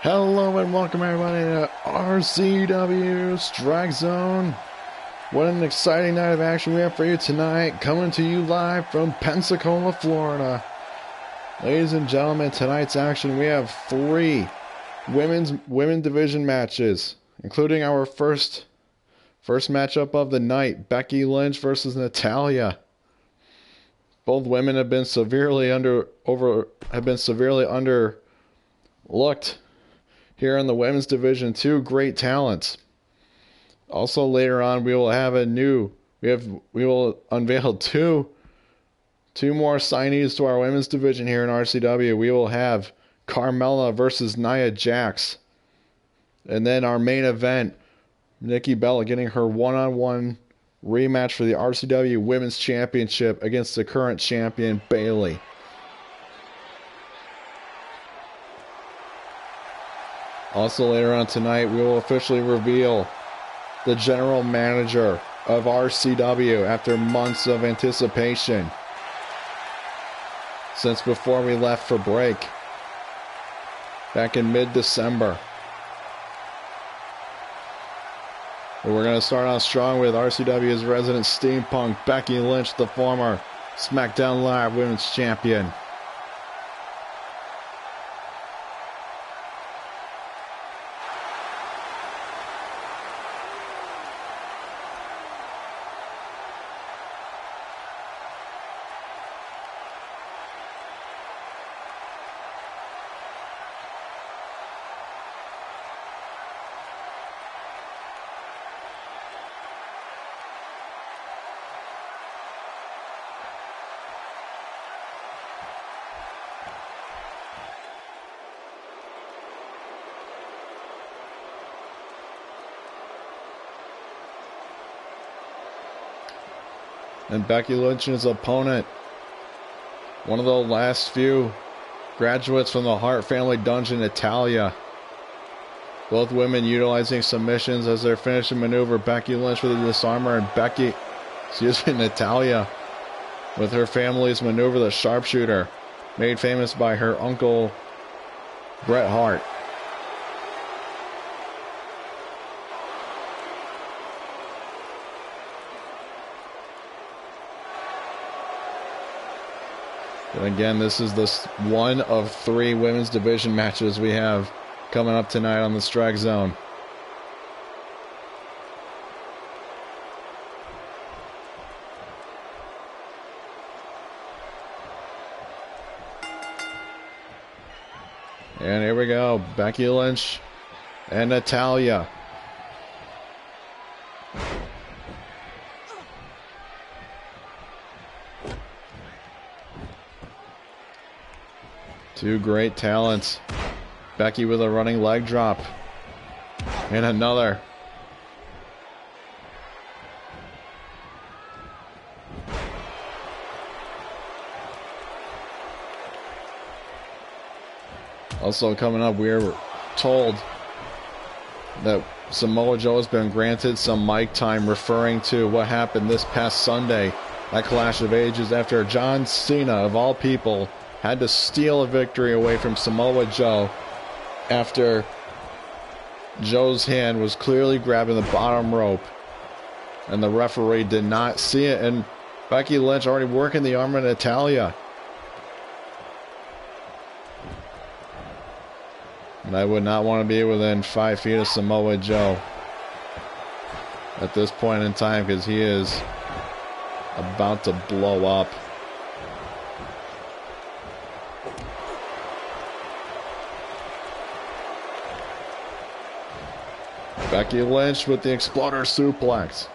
Hello and welcome everybody to RCW Strike Zone. What an exciting night of action we have for you tonight, coming to you live from Pensacola, Florida. Ladies and gentlemen, tonight's action, we have three women's division matches, including our first matchup of the night, Becky Lynch versus Natalya. Both women have been severely underlooked here in the women's division. Two great talents. Also later on we will unveil two more signees to our women's division here in RCW. We will have Carmella versus Nia Jax. And then our main event, Nikki Bella getting her one-on-one rematch for the RCW Women's Championship against the current champion, Bayley. Also later on tonight, we will officially reveal the general manager of RCW after months of anticipation since before we left for break back in mid-December. But we're going to start off strong with RCW's resident steampunk, Becky Lynch, the former SmackDown Live Women's Champion. And Becky Lynch's opponent, one of the last few graduates from the Hart family dungeon, Natalya. Both women utilizing submissions as their finishing maneuver. Becky Lynch with a disarmer, and Natalya with her family's maneuver, the sharpshooter, made famous by her uncle Bret Hart. And again, this is one of three women's division matches we have coming up tonight on the Strike Zone. And here we go, Becky Lynch and Natalya. Two great talents. Becky with a running leg drop. And another. Also coming up, we're told that Samoa Joe has been granted some mic time, referring to what happened this past Sunday at Clash of Ages after John Cena, of all people, had to steal a victory away from Samoa Joe after Joe's hand was clearly grabbing the bottom rope and the referee did not see it, and Becky Lynch already working the arm of Natalya. And I would not want to be within 5 feet of Samoa Joe at this point in time, because he is about to blow up. Becky Lynch with the exploder suplex.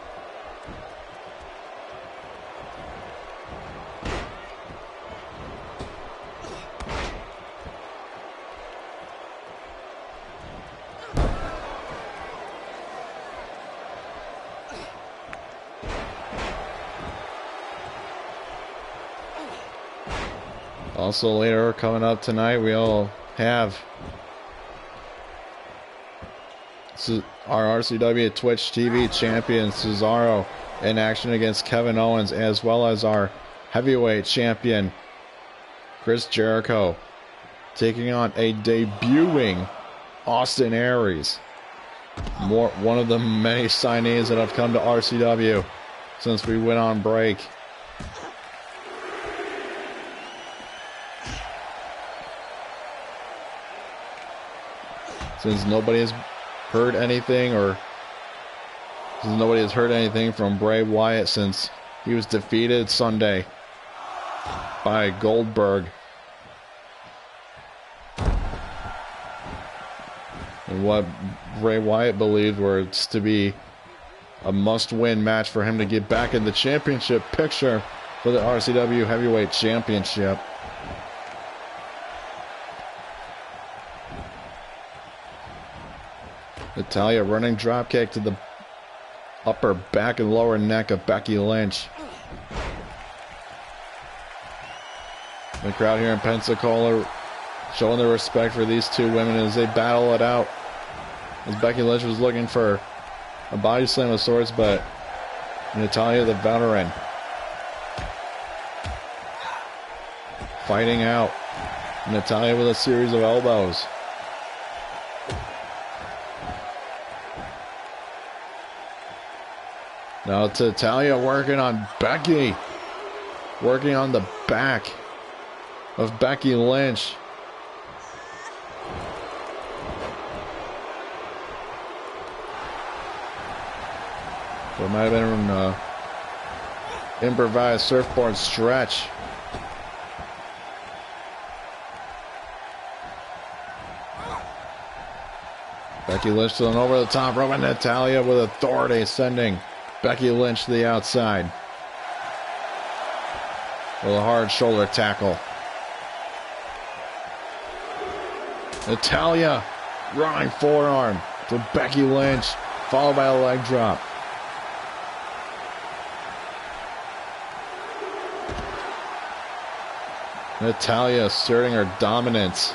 Also later coming up tonight, we'll have our RCW Twitch TV champion Cesaro in action against Kevin Owens, as well as our heavyweight champion Chris Jericho taking on a debuting Austin Aries. One of the many signees that have come to RCW since we went on break. Since nobody has heard anything, from Bray Wyatt since he was defeated Sunday by Goldberg. And what Bray Wyatt believed was to be a must-win match for him to get back in the championship picture for the RCW Heavyweight Championship. Natalya running dropkick to the upper back and lower neck of Becky Lynch. The crowd here in Pensacola showing their respect for these two women as they battle it out. As Becky Lynch was looking for a body slam of sorts, but Natalya, the veteran, fighting out. Natalya with a series of elbows. Now to Natalya working on Becky. Working on the back of Becky Lynch. So it might have been an improvised surfboard stretch. Becky Lynch to an over the top rope, and Natalya with authority sending Becky Lynch to the outside with a hard shoulder tackle. Natalya running forearm to Becky Lynch, followed by a leg drop. Natalya asserting her dominance.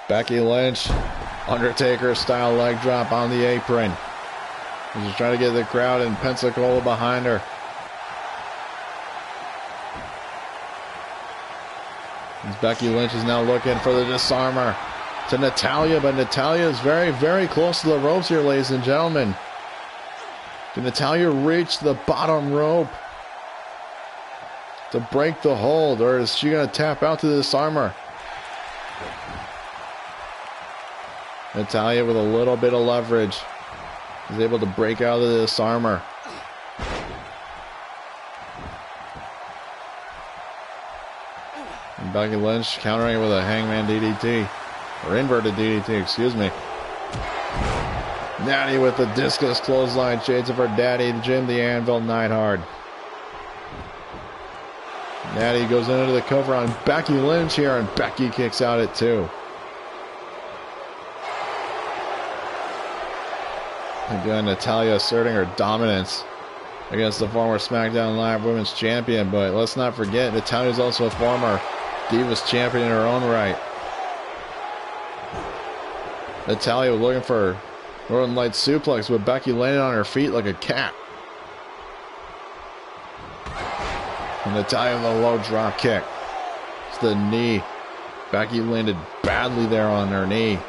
Becky Lynch, Undertaker-style leg drop on the apron. She's trying to get the crowd in Pensacola behind her. As Becky Lynch is now looking for the disarmer to Natalya, but Natalya is very, very close to the ropes here, ladies and gentlemen. Can Natalya reach the bottom rope to break the hold, or is she going to tap out to the disarmer? Natalya with a little bit of leverage is able to break out of the disarmer. And Becky Lynch countering it with a hangman DDT, or inverted DDT, excuse me. Natty with the discus clothesline, shades of her daddy, Jim the Anvil Neidhart. Natty goes into the cover on Becky Lynch here, and Becky kicks out at 2. Again, Natalya asserting her dominance against the former SmackDown Live Women's Champion, but let's not forget, Natalya is also a former Divas Champion in her own right. Natalya looking for Northern Light suplex with Becky landing on her feet like a cat. And Natalya with a low drop kick. It's the knee. Becky landed badly there on her knee.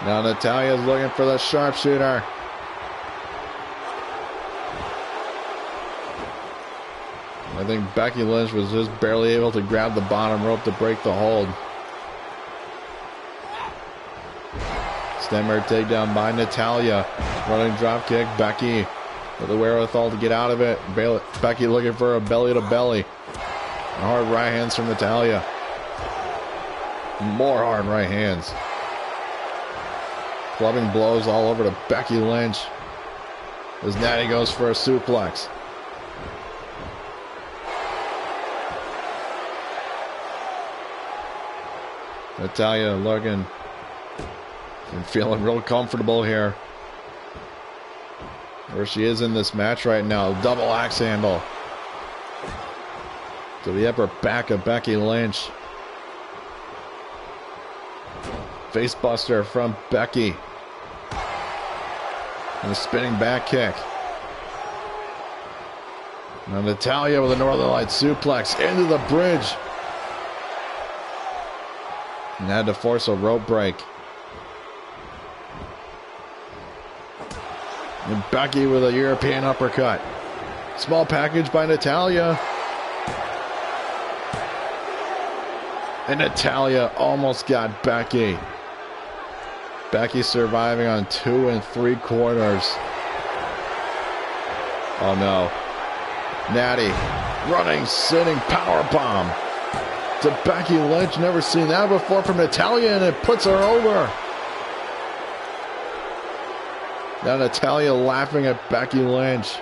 Now Natalya's looking for the sharpshooter. I think Becky Lynch was just barely able to grab the bottom rope to break the hold. Stemmer takedown by Natalya. Running drop kick. Becky with the wherewithal to get out of it. Becky looking for a belly to belly. Hard right hands from Natalya. More hard right hands. Clubbing blows all over to Becky Lynch as Natty goes for a suplex. Natalya looking and feeling real comfortable here where she is in this match right now. Double axe handle to the upper back of Becky Lynch. Face buster from Becky. And a spinning back kick. Now Natalya with a Northern Lights suplex into the bridge. And had to force a rope break. And Becky with a European uppercut. Small package by Natalya. And Natalya almost got Becky. Becky surviving on 2 3/4. Oh no. Natty running, sitting powerbomb to Becky Lynch. Never seen that before from Natalya, and it puts her over. Now Natalya laughing at Becky Lynch.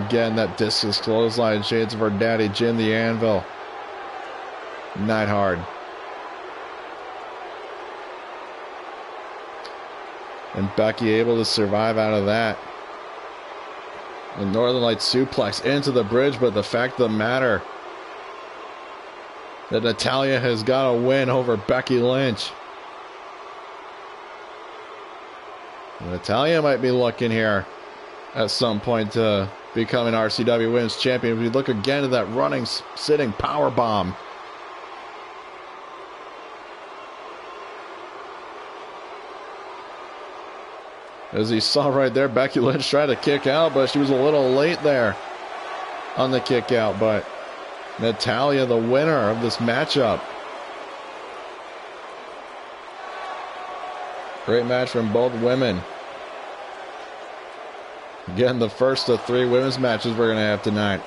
Again, that discus clothesline, shades of her daddy, Jim the Anvil. Neidhart. And Becky able to survive out of that. The Northern Lights suplex into the bridge, but the fact of the matter that Natalya has got a win over Becky Lynch. Natalya might be looking here at some point to become an RCW Women's Champion. If we look again at that running, sitting powerbomb. As you saw right there, Becky Lynch tried to kick out, but she was a little late there on the kick out. But Natalya, the winner of this matchup. Great match from both women. Again, the first of 3 women's matches we're going to have tonight.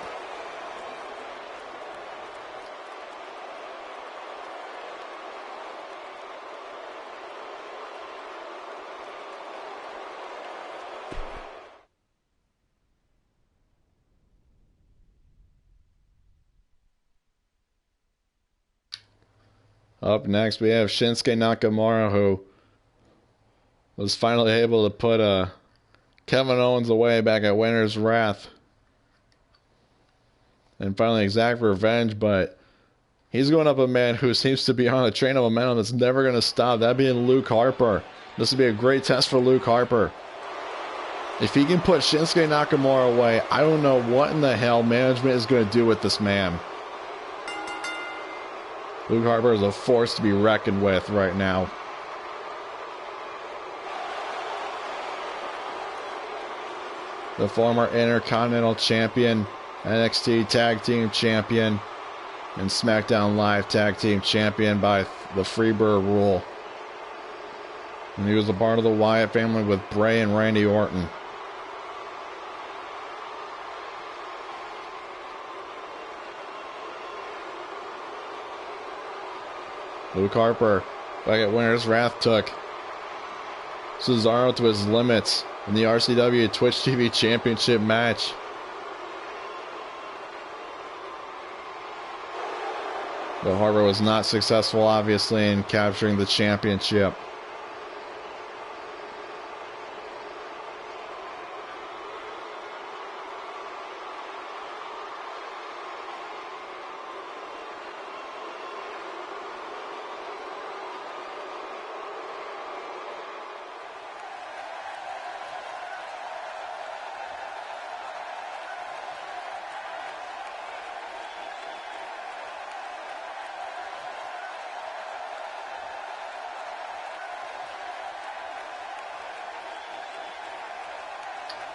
Up next, we have Shinsuke Nakamura, who was finally able to put Kevin Owens away back at Winter's Wrath and finally exact revenge, but he's going up a man who seems to be on a train of momentum that's never going to stop, that being Luke Harper. This would be a great test for Luke Harper. If he can put Shinsuke Nakamura away, I don't know what in the hell management is going to do with this man. Luke Harper is a force to be reckoned with right now. The former Intercontinental Champion, NXT Tag Team Champion, and SmackDown Live Tag Team Champion by the Freebird rule. And he was a part of the Wyatt family with Bray and Randy Orton. Luke Harper, back at Winter's Wrath, took Cesaro to his limits in the RCW Twitch TV Championship match. But Harper was not successful, obviously, in capturing the championship.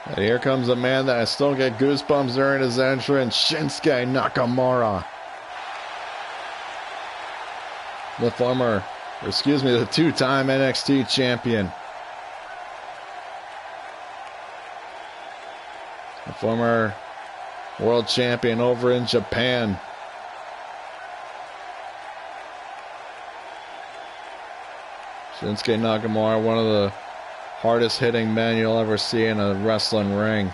And here comes a man that I still get goosebumps during his entrance, Shinsuke Nakamura. The two-time NXT champion. The former world champion over in Japan. Shinsuke Nakamura, one of the hardest hitting men you'll ever see in a wrestling ring.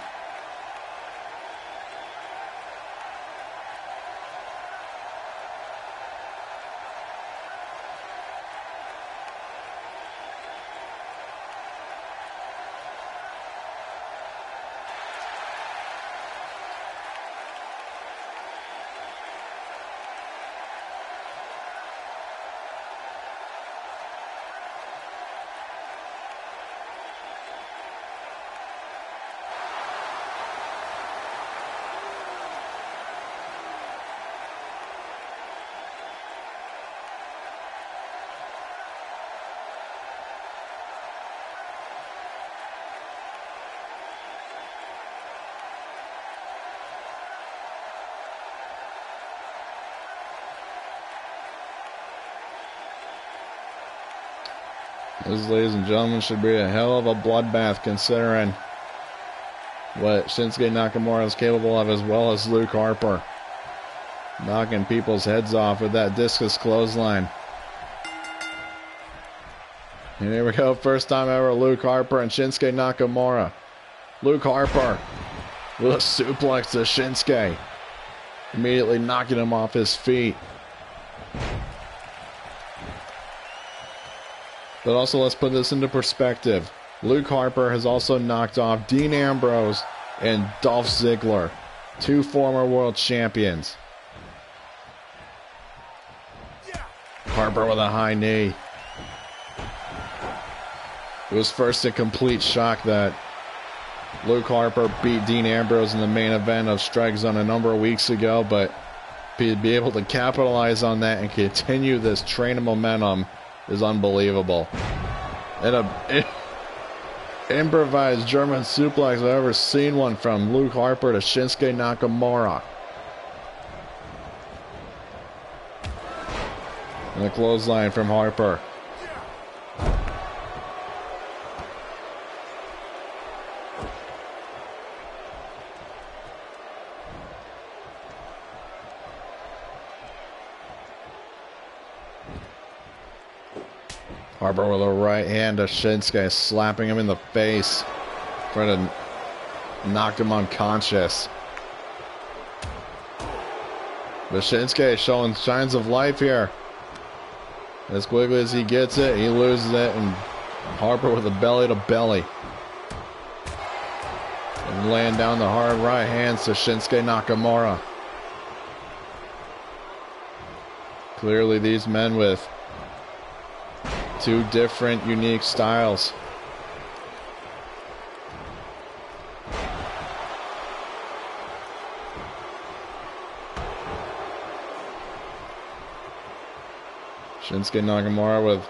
This, ladies and gentlemen, should be a hell of a bloodbath considering what Shinsuke Nakamura is capable of, as well as Luke Harper. Knocking people's heads off with that discus clothesline. And here we go, first time ever, Luke Harper and Shinsuke Nakamura. Luke Harper with a suplex to Shinsuke, immediately knocking him off his feet. But also, let's put this into perspective. Luke Harper has also knocked off Dean Ambrose and Dolph Ziggler, two former world champions. Harper with a high knee. It was first a complete shock that Luke Harper beat Dean Ambrose in the main event of StrikeZone a number of weeks ago, but to be able to capitalize on that and continue this train of momentum is unbelievable. And a improvised German suplex I've ever seen one from Luke Harper to Shinsuke Nakamura. And a clothesline from Harper. Harper with a right hand to Shinsuke, slapping him in the face, trying to knock him unconscious. But Shinsuke showing signs of life here. As quickly as he gets it, he loses it, and Harper with a belly to belly. And laying down the hard right hands to Shinsuke Nakamura. Clearly these men with two different, unique styles. Shinsuke Nakamura with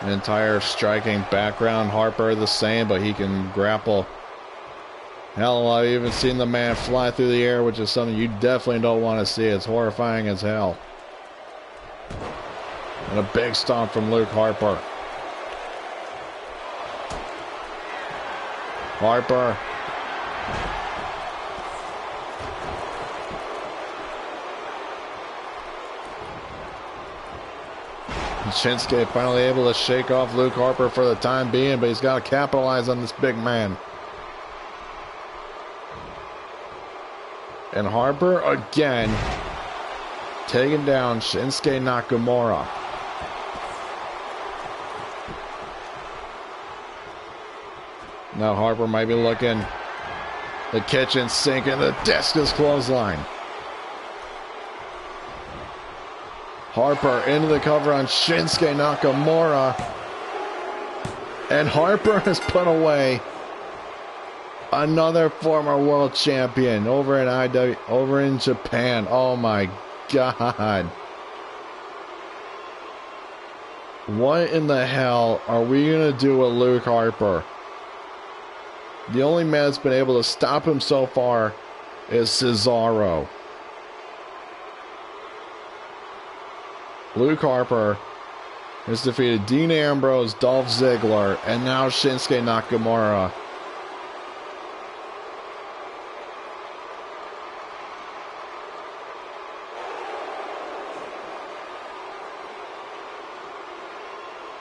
an entire striking background. Harper the same, but he can grapple. Hell, I've even seen the man fly through the air, which is something you definitely don't want to see. It's horrifying as hell. And a big stomp from Luke Harper. Harper. And Shinsuke finally able to shake off Luke Harper for the time being, but he's got to capitalize on this big man. And Harper again taking down Shinsuke Nakamura. Now Harper might be looking the kitchen sink and the discus clothesline. Harper into the cover on Shinsuke Nakamura. And Harper has put away another former world champion over in Japan. Oh my God. What in the hell are we going to do with Luke Harper? The only man that's been able to stop him so far is Cesaro. Luke Harper has defeated Dean Ambrose, Dolph Ziggler, and now Shinsuke Nakamura.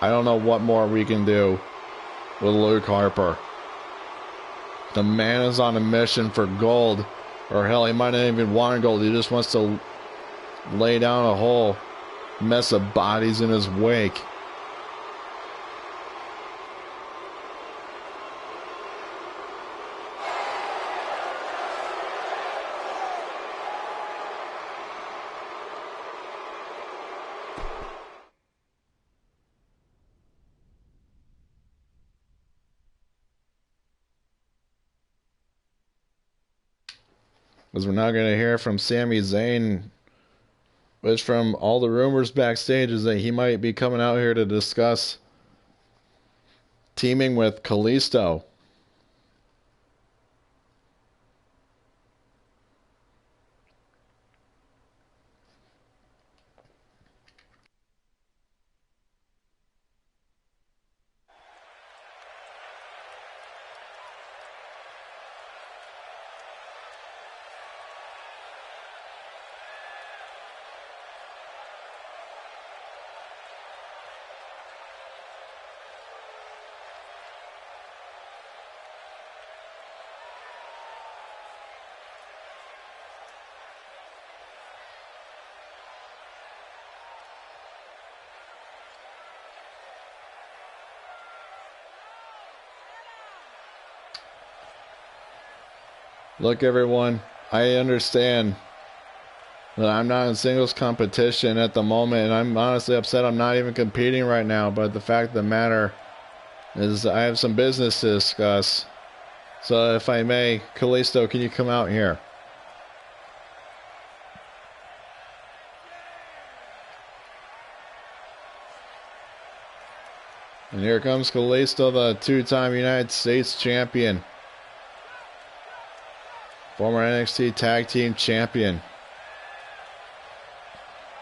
I don't know what more we can do with Luke Harper. The man is on a mission for gold. Or hell, he might not even want gold. He just wants to lay down a whole mess of bodies in his wake. As we're now going to hear from Sami Zayn, which from all the rumors backstage is that he might be coming out here to discuss teaming with Kalisto. Look, everyone, I understand that I'm not in singles competition at the moment, and I'm honestly upset I'm not even competing right now, but the fact of the matter is I have some business to discuss. So if I may, Kalisto, can you come out here? And here comes Kalisto, the two-time United States champion. Former NXT Tag Team Champion.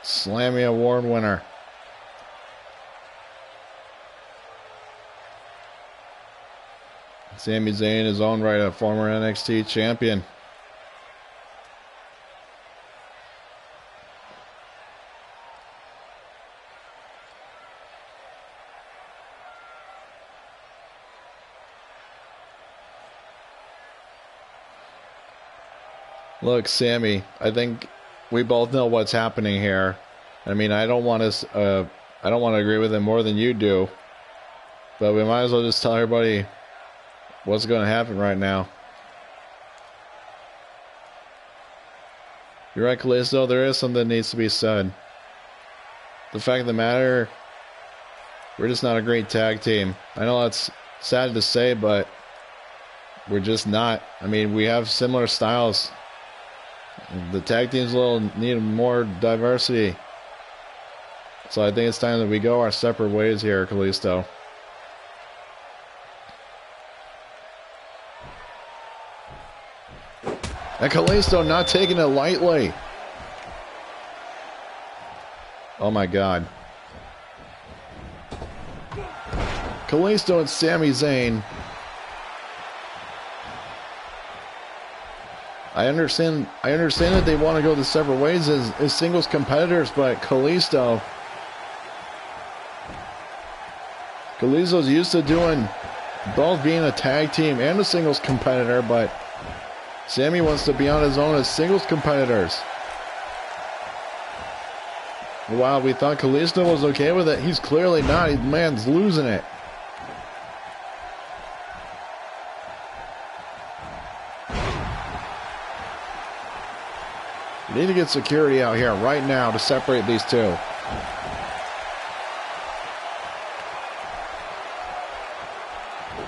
Slammy Award winner. Sami Zayn, his own right, a former NXT champion. Look, Sammy, I think we both know what's happening here. I mean, I don't want to agree with him more than you do, but we might as well just tell everybody what's going to happen right now. You're right, Kalisto, there is something that needs to be said. The fact of the matter, we're just not a great tag team. I know that's sad to say, but we're just not. I mean, we have similar styles. The tag teams need more diversity. So I think it's time that we go our separate ways here, Kalisto. And Kalisto not taking it lightly. Oh my God. Kalisto and Sami Zayn. I understand that they want to go the separate ways as singles competitors, but Kalisto's used to doing both, being a tag team and a singles competitor, but Sammy wants to be on his own as singles competitors. Wow, we thought Kalisto was okay with it. He's clearly not. The man's losing it. We need to get security out here right now to separate these two.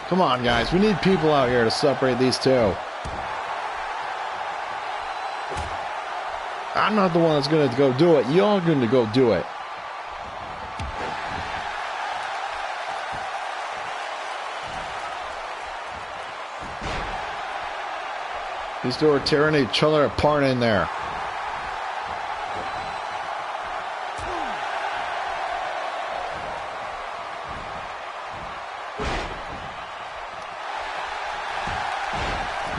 Come on, guys. We need people out here to separate these two. I'm not the one that's going to go do it. Y'all are going to go do it. These two are tearing each other apart in there.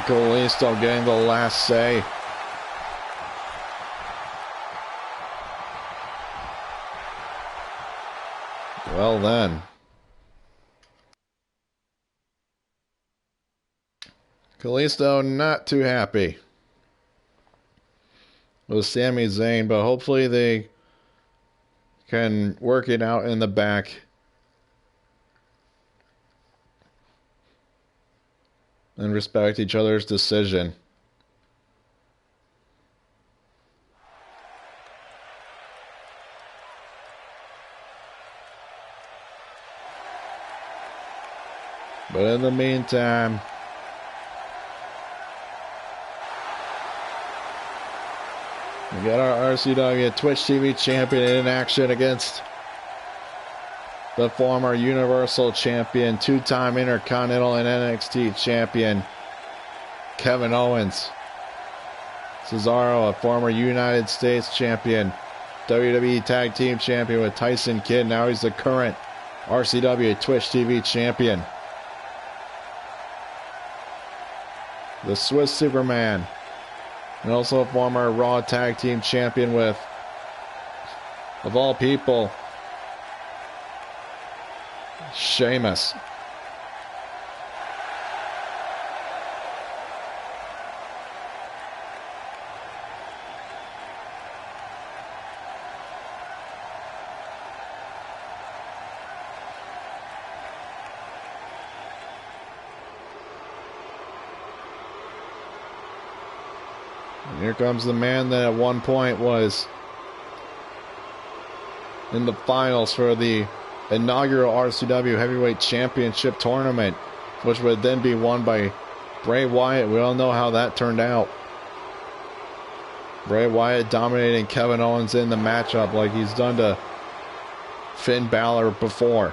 Kalisto getting the last say. Well then. Kalisto not too happy with Sami Zayn, but hopefully they can work it out in the back and respect each other's decision. But in the meantime, we got our RCW Twitch TV champion in action against the former Universal Champion, two-time Intercontinental and NXT Champion, Kevin Owens. Cesaro, a former United States Champion, WWE Tag Team Champion with Tyson Kidd. Now he's the current RCW Twitch TV Champion. The Swiss Superman. And also a former Raw Tag Team Champion with, of all people, Sheamus. And here comes the man that at one point was in the finals for the inaugural RCW Heavyweight Championship Tournament, which would then be won by Bray Wyatt. We all know how that turned out. Bray Wyatt dominating Kevin Owens in the matchup like he's done to Finn Balor before.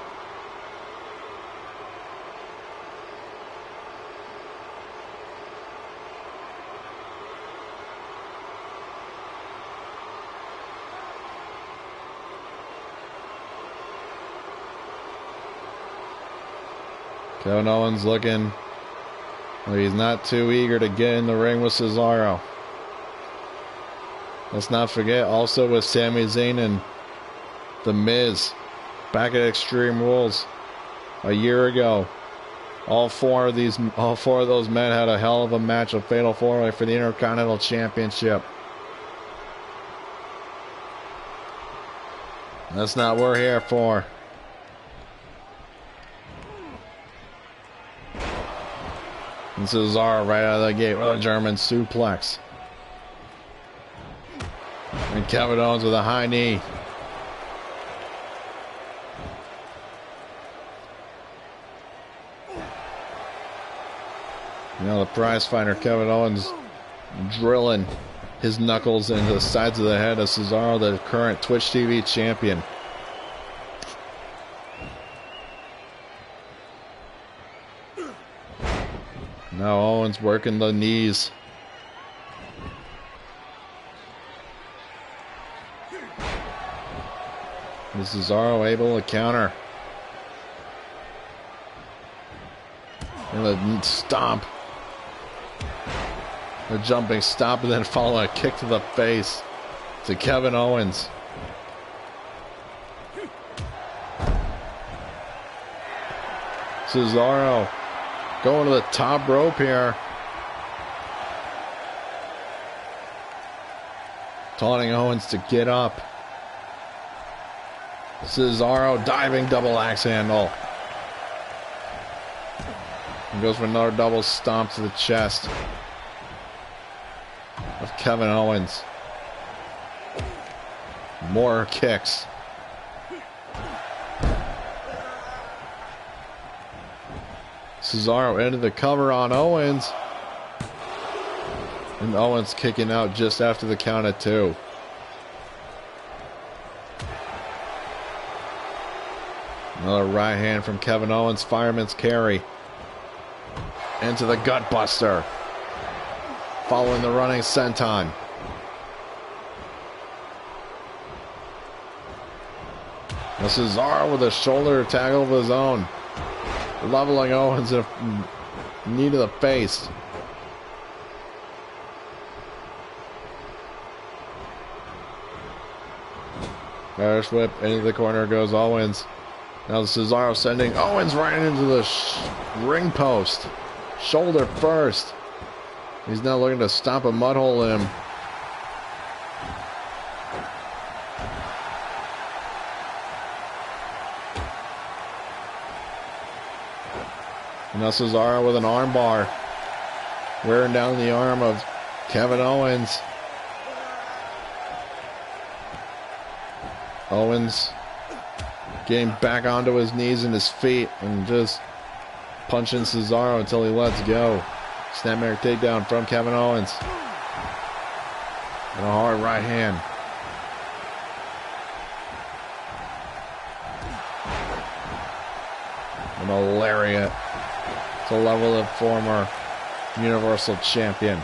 Kevin Owens looking like he's not too eager to get in the ring with Cesaro. Let's not forget also with Sami Zayn and The Miz back at Extreme Rules a year ago. All four of those men had a hell of a match, a fatal four-way for the Intercontinental Championship. That's not what we're here for. And Cesaro right out of the gate with a German suplex. And Kevin Owens with a high knee. You know, the prize fighter Kevin Owens drilling his knuckles into the sides of the head of Cesaro, the current Twitch TV champion. Now Owens working the knees. And Cesaro able to counter. And a stomp. A jumping stomp and then following a kick to the face to Kevin Owens. Cesaro going to the top rope here. Taunting Owens to get up. Cesaro diving double axe handle. And goes for another double stomp to the chest of Kevin Owens. More kicks. Cesaro into the cover on Owens. And Owens kicking out just after the count of 2. Another right hand from Kevin Owens. Fireman's carry. Into the gut buster. Following the running senton. Now Cesaro with a shoulder tackle of his own. Leveling Owens a knee to the face. Irish whip into the corner goes Owens. Now Cesaro sending Owens right into the ring post. Shoulder first. He's now looking to stomp a mud hole in him. And now Cesaro with an arm bar. Wearing down the arm of Kevin Owens. Owens getting back onto his knees and his feet and just punching Cesaro until he lets go. Snapmare takedown from Kevin Owens. And a hard right hand. And a lariat to level the former Universal Champion.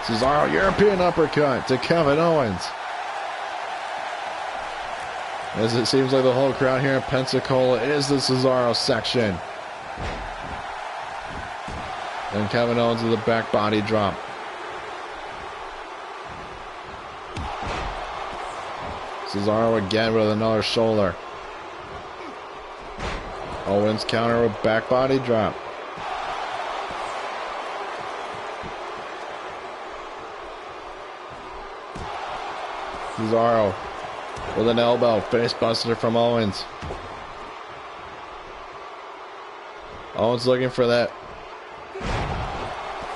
Cesaro European uppercut to Kevin Owens. As it seems like the whole crowd here in Pensacola is the Cesaro section. And Kevin Owens with a back body drop. Cesaro again with another shoulder. Owens counter with back body drop. Cesaro with an elbow, face buster from Owens. Owens looking for that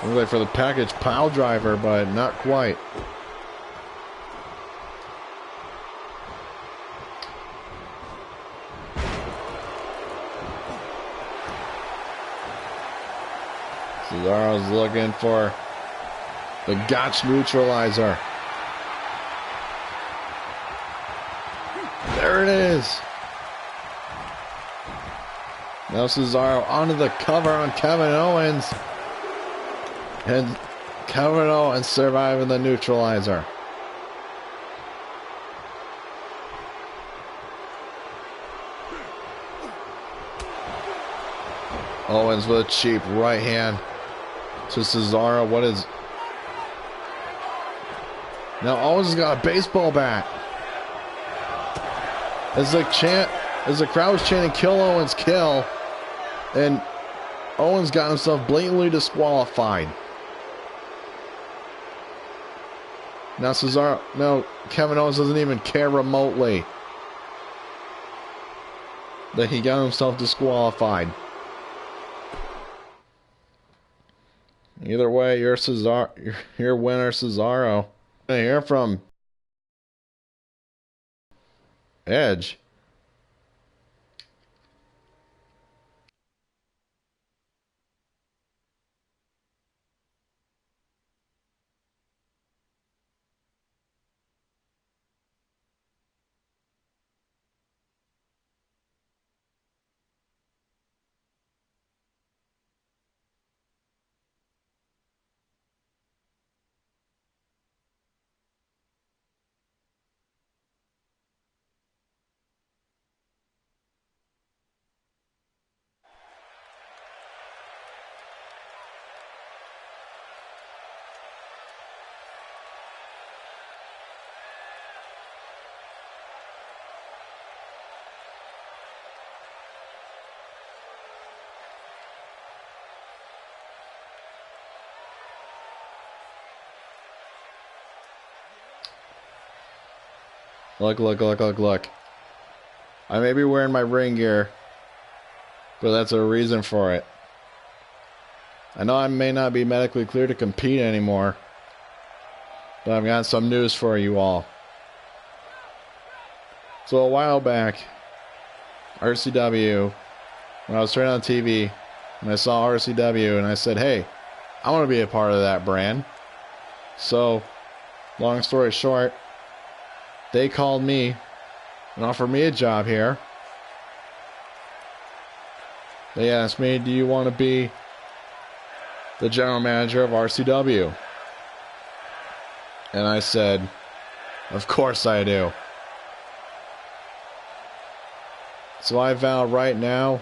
Looks like for the package pile driver, but not quite. Cesaro's looking for the Gotch neutralizer. There it is. Now Cesaro onto the cover on Kevin Owens. And Kevin Owens surviving the neutralizer. Owens with a cheap right hand to Cesaro. What is... Now Owens has got a baseball bat. As the crowd was chanting, "Kill Owens, kill," and Owens got himself blatantly disqualified. Now Kevin Owens doesn't even care remotely that he got himself disqualified. Either way, your winner, Cesaro. I hear from Edge. Look. I may be wearing my ring gear, but that's a reason for it. I know I may not be medically clear to compete anymore, but I've got some news for you all. So a while back, RCW, when I was turning on TV, and I saw RCW, and I said, hey, I want to be a part of that brand. So, long story short, they called me and offered me a job here. They asked me, do you want to be the general manager of RCW? And I said, of course I do. So I vow right now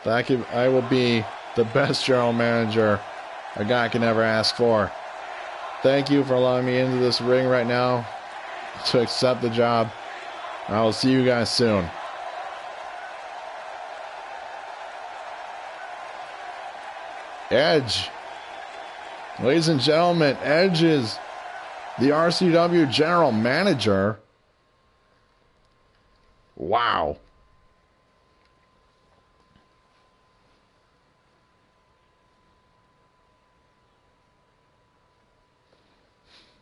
that I will be the best general manager a guy can ever ask for. Thank you for allowing me into this ring right now to accept the job. I will see you guys soon. Edge. Ladies and gentlemen, Edge is the RCW general manager. Wow.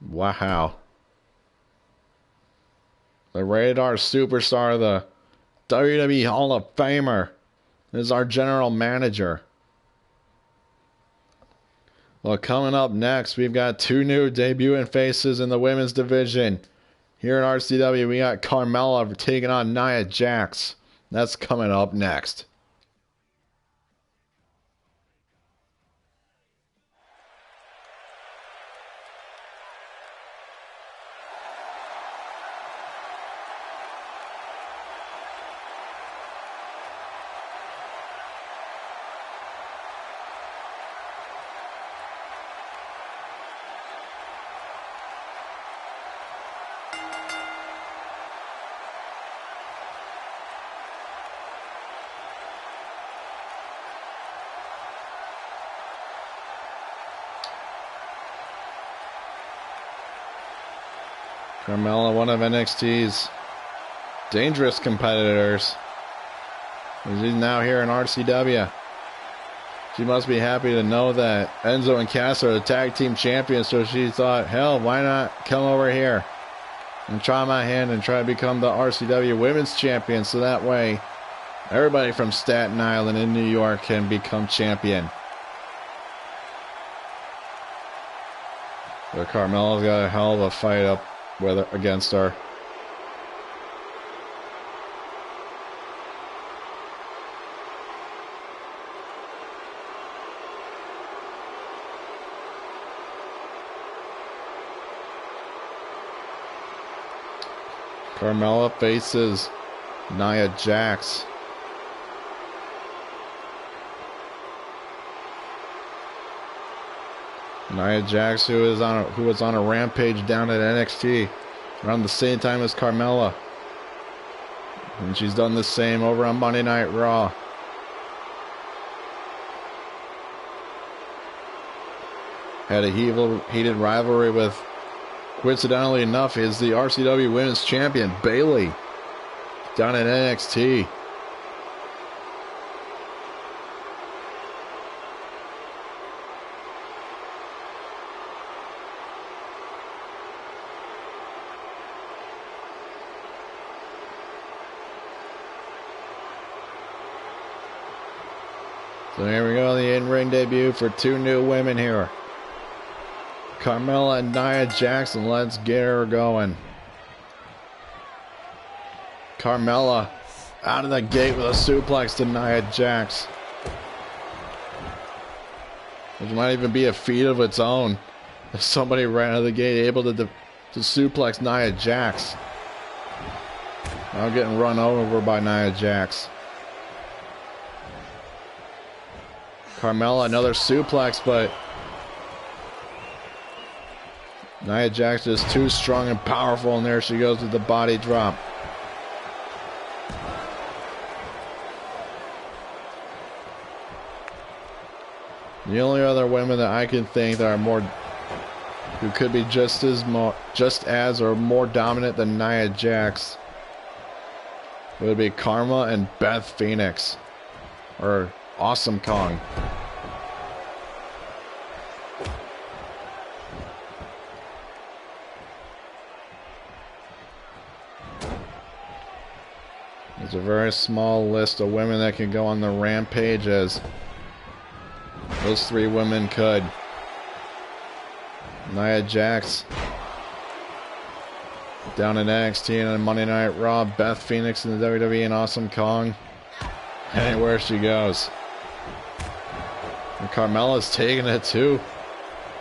Wow. The Rated R superstar, the WWE Hall of Famer, is our general manager. Well, coming up next, we've got two new debuting faces in the women's division. Here in RCW, we got Carmella taking on Nia Jax. That's coming up next. Carmella, one of NXT's dangerous competitors. She's now here in RCW. She must be happy to know that Enzo and Cass are the tag team champions, so she thought, hell, why not come over here and try my hand and try to become the RCW Women's Champion, so that way everybody from Staten Island in New York can become champion. But Carmella's got a hell of a fight up against her. Carmella faces Nia Jax. Nia Jax, who was on a rampage down at NXT around the same time as Carmella, and she's done the same over on Monday Night Raw. Had a heated rivalry with, coincidentally enough, is the RCW Women's Champion Bayley down at NXT. So here we go, the in-ring debut for two new women here. Carmella and Nia Jax. Let's get her going. Carmella out of the gate with a suplex to Nia Jax, which might even be a feat of its own. If somebody right out of the gate able to suplex Nia Jax. Now getting run over by Nia Jax. Carmella, another suplex, but Nia Jax is too strong and powerful, and there she goes with the body drop. The only other women that I can think that are who could be just as or more dominant than Nia Jax would be Karma and Beth Phoenix, or Awesome Kong. It's a very small list of women that can go on the rampage, as those three women could. Nia Jax down in NXT and on Monday Night Raw. Beth Phoenix in the WWE and Awesome Kong anywhere she goes. And Carmella's taking it too.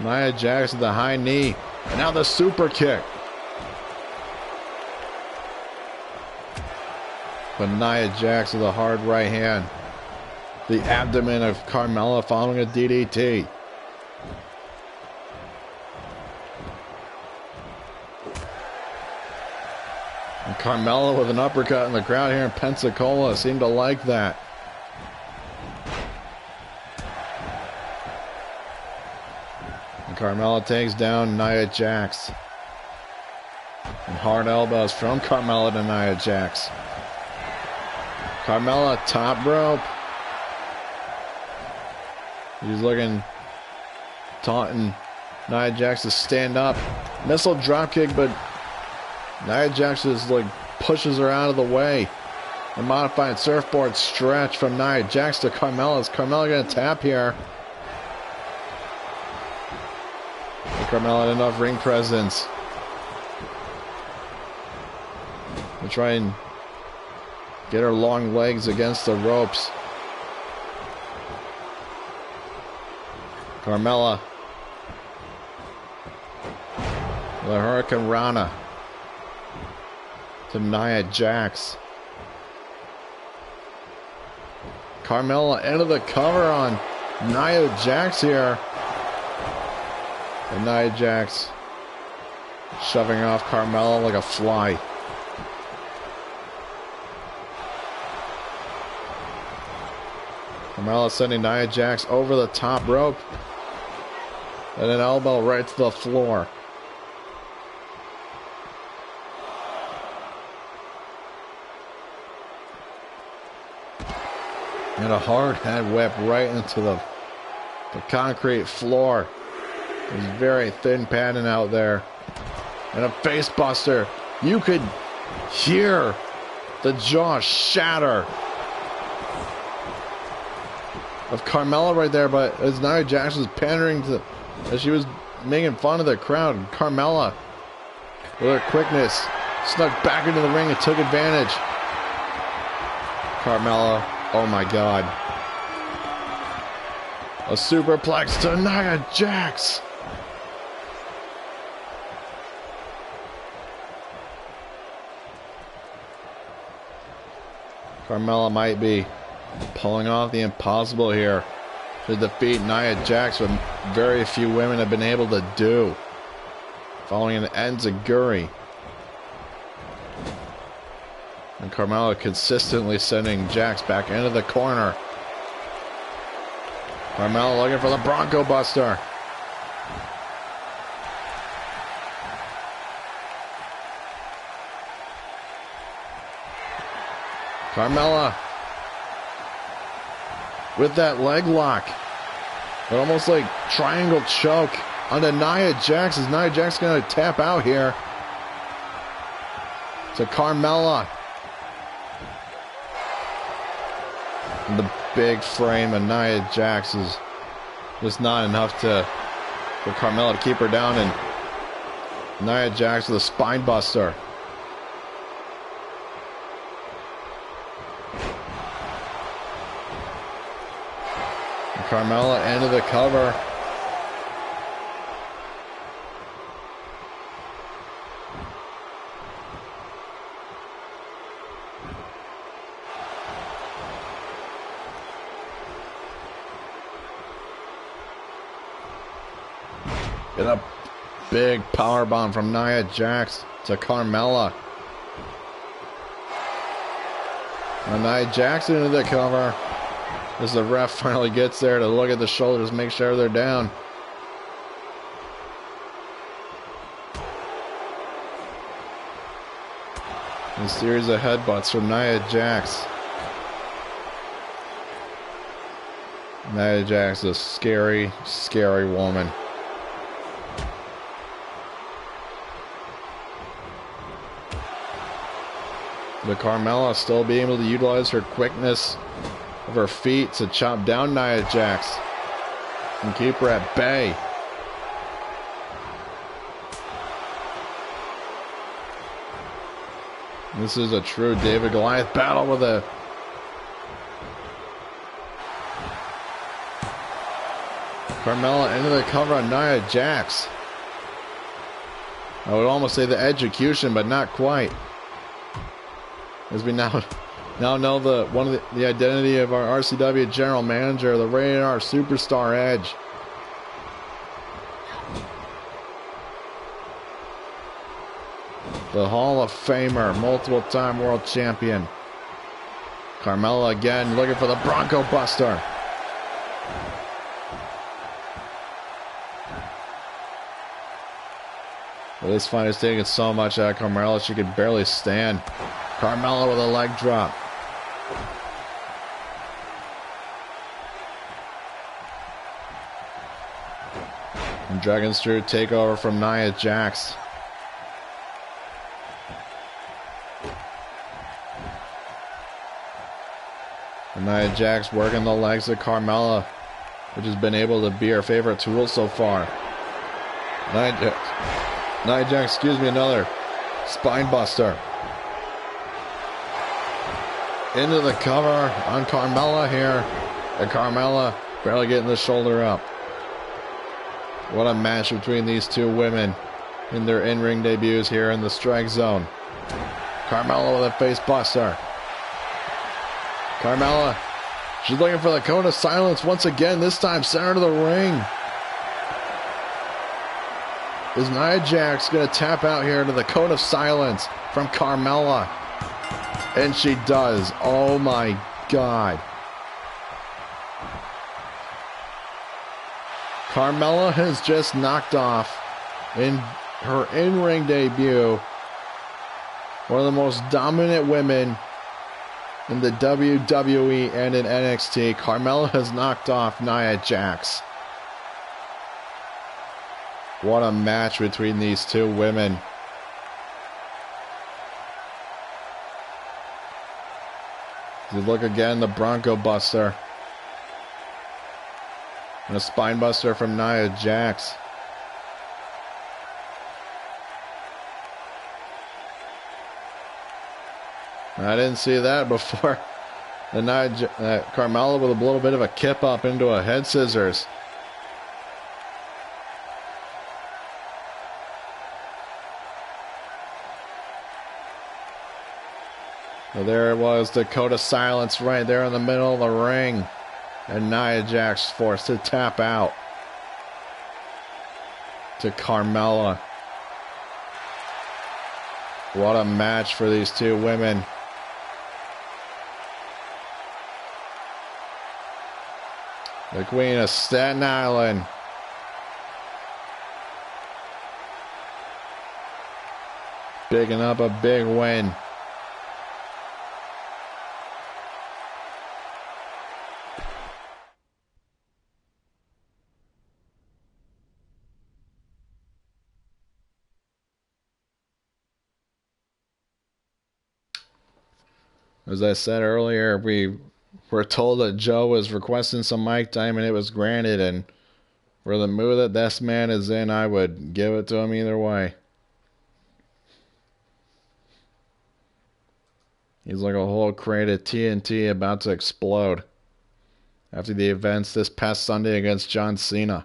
Nia Jax with the high knee. And now the super kick. But Nia Jax with a hard right hand. The abdomen of Carmella following a DDT. And Carmella with an uppercut, in the crowd here in Pensacola seemed to like that. And Carmella takes down Nia Jax. And hard elbows from Carmella to Nia Jax. Carmella top rope. He's looking, taunting Nia Jax to stand up. Missile dropkick, but Nia Jax just pushes her out of the way. A modified surfboard stretch from Nia Jax to Carmella. Is Carmella going to tap here? Carmella had enough ring presence to try and get her long legs against the ropes. Carmella. The Hurricane Rana to Nia Jax. Carmella into the cover on Nia Jax here. And Nia Jax shoving off Carmella like a fly. Carmella sending Nia Jax over the top rope. And an elbow right to the floor. And a hard head whip right into the The concrete floor is very thin padding out there. And a face buster. You could hear the jaw shatter of Carmella right there, but as Nia Jax was pandering to, as she was making fun of the crowd, Carmella, with her quickness, snuck back into the ring and took advantage. Carmella, oh my God. A superplex to Nia Jax. Carmella might be pulling off the impossible here to defeat Nia Jax, what very few women have been able to do. Following an enziguri. And Carmella consistently sending Jax back into the corner. Carmella looking for the Bronco Buster. Carmella with that leg lock. But almost like triangle choke onto Nia Jax. Is Nia Jax going to tap out here? To Carmella. And the big frame of Nia Jax is just not enough for Carmella to keep her down. And Nia Jax with a spine buster. Carmella into the cover. Get a big power bomb from Nia Jax to Carmella. And Nia Jax into the cover. As the ref finally gets there to look at the shoulders, make sure they're down. A series of headbutts from Nia Jax. Nia Jax is a scary, scary woman. But Carmella still being able to utilize her quickness of her feet to chop down Nia Jax and keep her at bay. This is a true David Goliath battle with a Carmella into the cover on Nia Jax. I would almost say the execution, but not quite. As we now know the identity of our RCW general manager, the Rated R Superstar Edge. The Hall of Famer, multiple-time world champion. Carmella again looking for the Bronco Buster. Well, this fight is taking so much out of Carmella, she could barely stand. Carmella with a leg drop. And Dragon Screw takeover from Nia Jax. And Nia Jax working the legs of Carmella, which has been able to be her favorite tool so far. Nia Jax, excuse me, another spine buster. Into the cover on Carmella here. And Carmella barely getting the shoulder up. What a match between these two women in their in-ring debuts here in the Strike Zone. Carmella with a face buster. Carmella, she's looking for the cone of silence once again, this time center of the ring. Is Nia Jax going to tap out here to the cone of silence from Carmella? And she does. Oh my God. Carmella has just knocked off in her in-ring debut one of the most dominant women in the WWE and in NXT. Carmella has knocked off Nia Jax. What a match between these two women. You look again, the Bronco Buster. And a spine buster from Nia Jax. I didn't see that before. And Carmella with a little bit of a kip up into a head scissors. So there it was, Dakota Silence right there in the middle of the ring. And Nia Jax forced to tap out to Carmella. What a match for these two women. The Queen of Staten Island. Bigging up a big win. As I said earlier, we were told that Joe was requesting some mic time and it was granted, and for the mood that this man is in, I would give it to him either way. He's like a whole crate of TNT about to explode after the events this past Sunday against John Cena.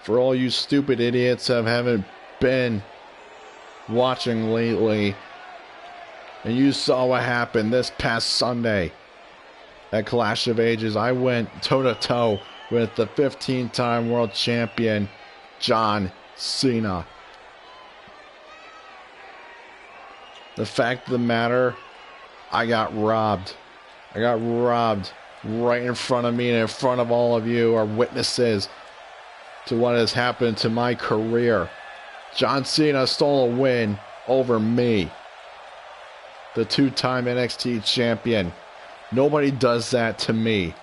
For all you stupid idiots that haven't been watching lately, and you saw what happened this past Sunday at Clash of Ages, I went toe-to-toe with the 15-time world champion, John Cena. The fact of the matter, I got robbed. I got robbed right in front of me and in front of all of you, our witnesses to what has happened to my career. John Cena stole a win over me, the two-time NXT champion. Nobody does that to me.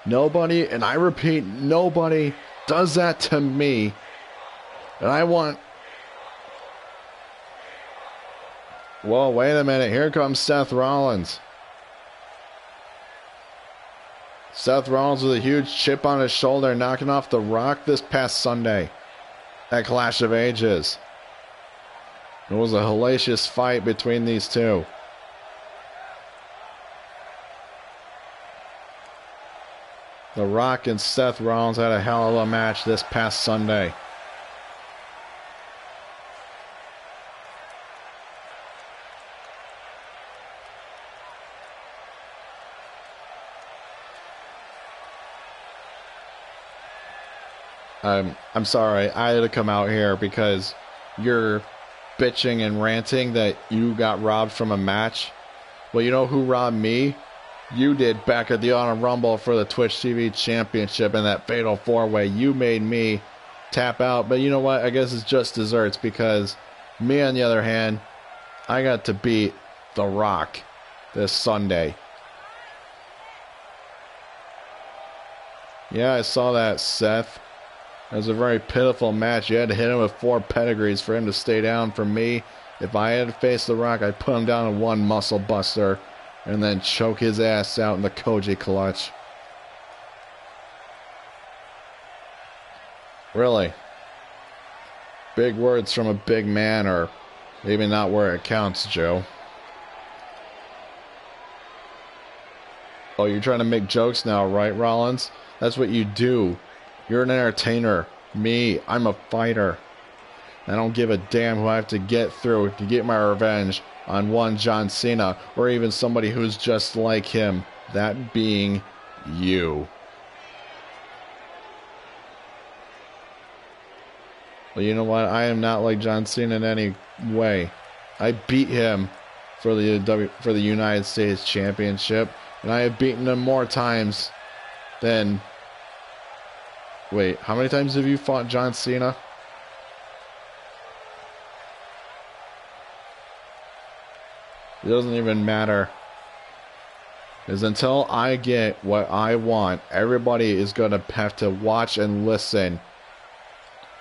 Nobody, and I repeat, nobody does that to me. And I want... Whoa, wait a minute. Here comes Seth Rollins. Seth Rollins with a huge chip on his shoulder, knocking off The Rock this past Sunday at Clash of Ages. It was a hellacious fight between these two. The Rock and Seth Rollins had a hell of a match this past Sunday. I'm sorry, I had to come out here because you're bitching and ranting that you got robbed from a match. Well, you know who robbed me? You did back at the Honor Rumble for the Twitch TV Championship in that Fatal 4-Way. You made me tap out, but you know what? I guess it's just desserts because me, on the other hand, I got to beat The Rock this Sunday. Yeah, I saw that, Seth. It was a very pitiful match. You had to hit him with 4 pedigrees for him to stay down. For me, if I had to face The Rock, I'd put him down in 1 muscle buster and then choke his ass out in the Koji clutch. Really. Big words from a big man are maybe not where it counts, Joe. Oh, you're trying to make jokes now, right, Rollins? That's what you do. You're an entertainer. Me, I'm a fighter. I don't give a damn who I have to get through to get my revenge on one John Cena or even somebody who's just like him, that being you. Well, you know what? I am not like John Cena in any way. I beat him for the United States Championship, and I have beaten him more times than. Wait, how many times have you fought John Cena? It doesn't even matter. Because until I get what I want, everybody is going to have to watch and listen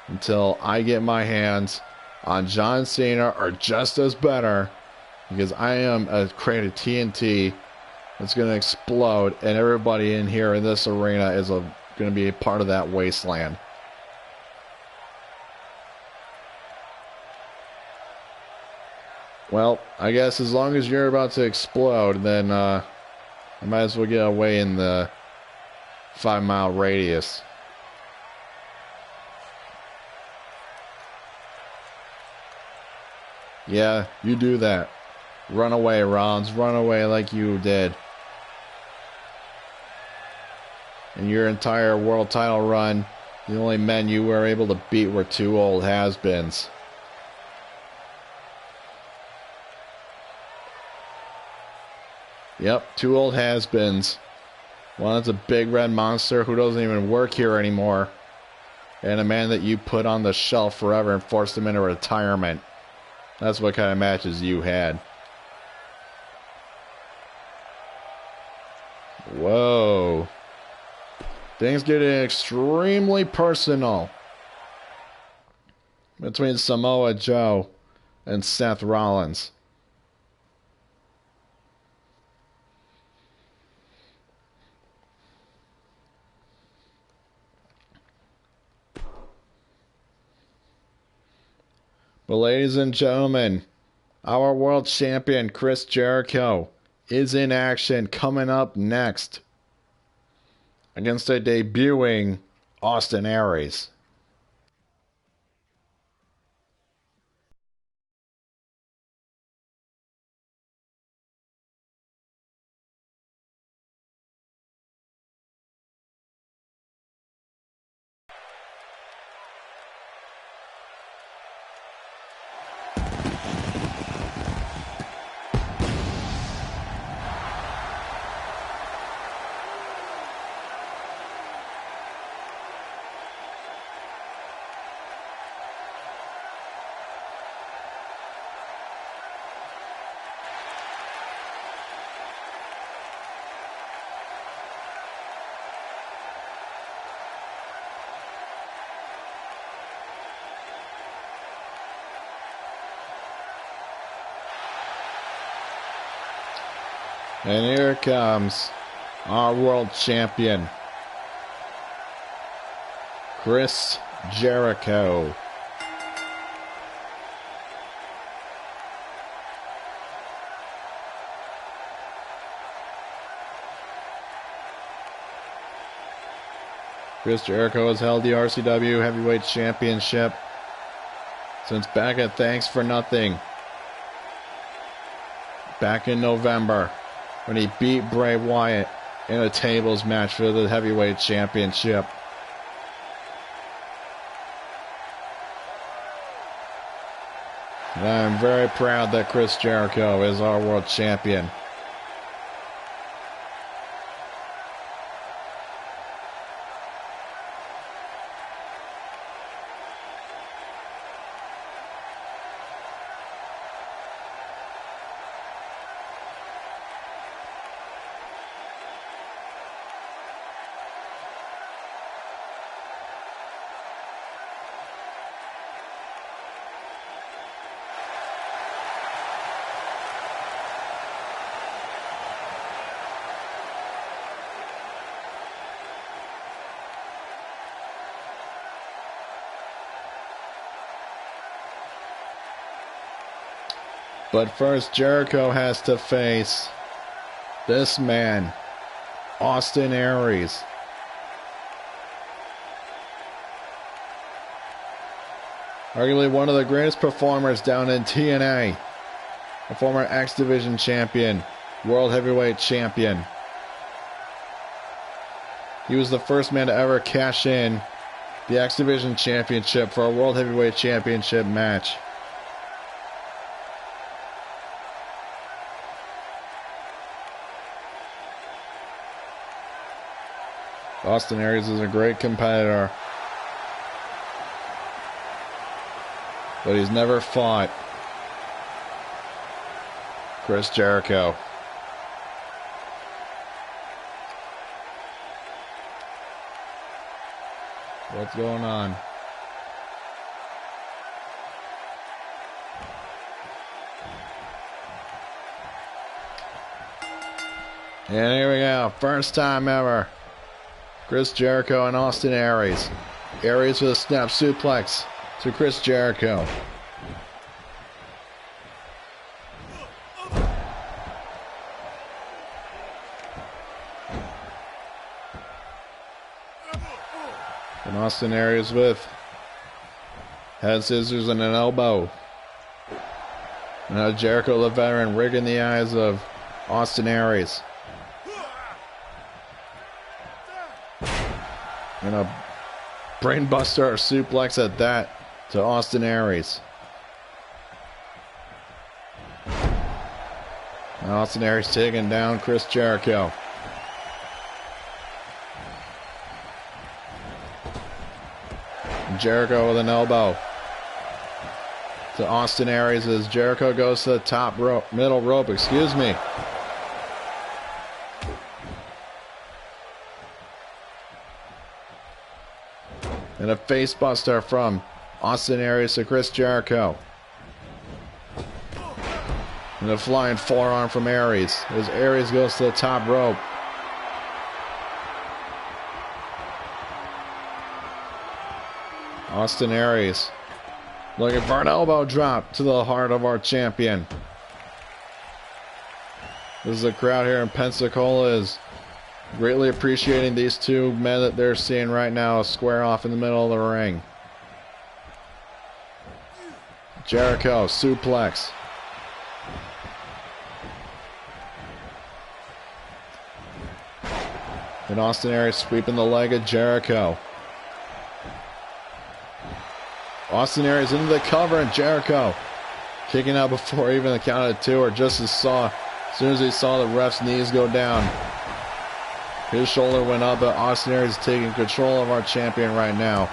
until I get my hands on John Cena or just as better. Because I am a crate of TNT that's going to explode, and everybody in here in this arena is going to be a part of that wasteland. Well, I guess as long as you're about to explode, then I might as well get away in the 5-mile radius. Yeah, you do that. Run away, Rollins. Run away like you did. In your entire world title run, the only men you were able to beat were 2 old has-beens. Yep, 2 old has-beens. One is a big red monster who doesn't even work here anymore. And a man that you put on the shelf forever and forced him into retirement. That's what kind of matches you had. Whoa. Things getting extremely personal between Samoa Joe and Seth Rollins. But ladies and gentlemen, our world champion Chris Jericho is in action coming up next against a debuting Austin Aries. And here comes our world champion, Chris Jericho. Chris Jericho has held the RCW Heavyweight Championship since back at Thanks for Nothing back in November, when he beat Bray Wyatt in a tables match for the Heavyweight Championship. And I am very proud that Chris Jericho is our world champion. But first, Jericho has to face this man, Austin Aries. Arguably one of the greatest performers down in TNA. A former X Division champion, World Heavyweight champion. He was the first man to ever cash in the X Division Championship for a World Heavyweight Championship match. Austin Aries is a great competitor, but he's never fought Chris Jericho. What's going on? And here we go. First time ever. Chris Jericho and Austin Aries. Aries with a snap suplex to Chris Jericho. And Austin Aries with head scissors and an elbow. Now Jericho, the veteran, rigging the eyes of Austin Aries. And a brainbuster or suplex at that to Austin Aries. And Austin Aries taking down Chris Jericho. And Jericho with an elbow to Austin Aries as Jericho goes to the top rope, middle rope, excuse me. And a face buster from Austin Aries to Chris Jericho. And a flying forearm from Aries as Aries goes to the top rope. Austin Aries looking for an elbow drop to the heart of our champion. This is the crowd here in Pensacola is greatly appreciating these two men that they're seeing right now square off in the middle of the ring. Jericho, suplex. And Austin Aries sweeping the leg of Jericho. Austin Aries into the cover and Jericho kicking out before even the count of two, or just as soon as he saw the ref's knees go down. His shoulder went up, but Austin Aries is taking control of our champion right now.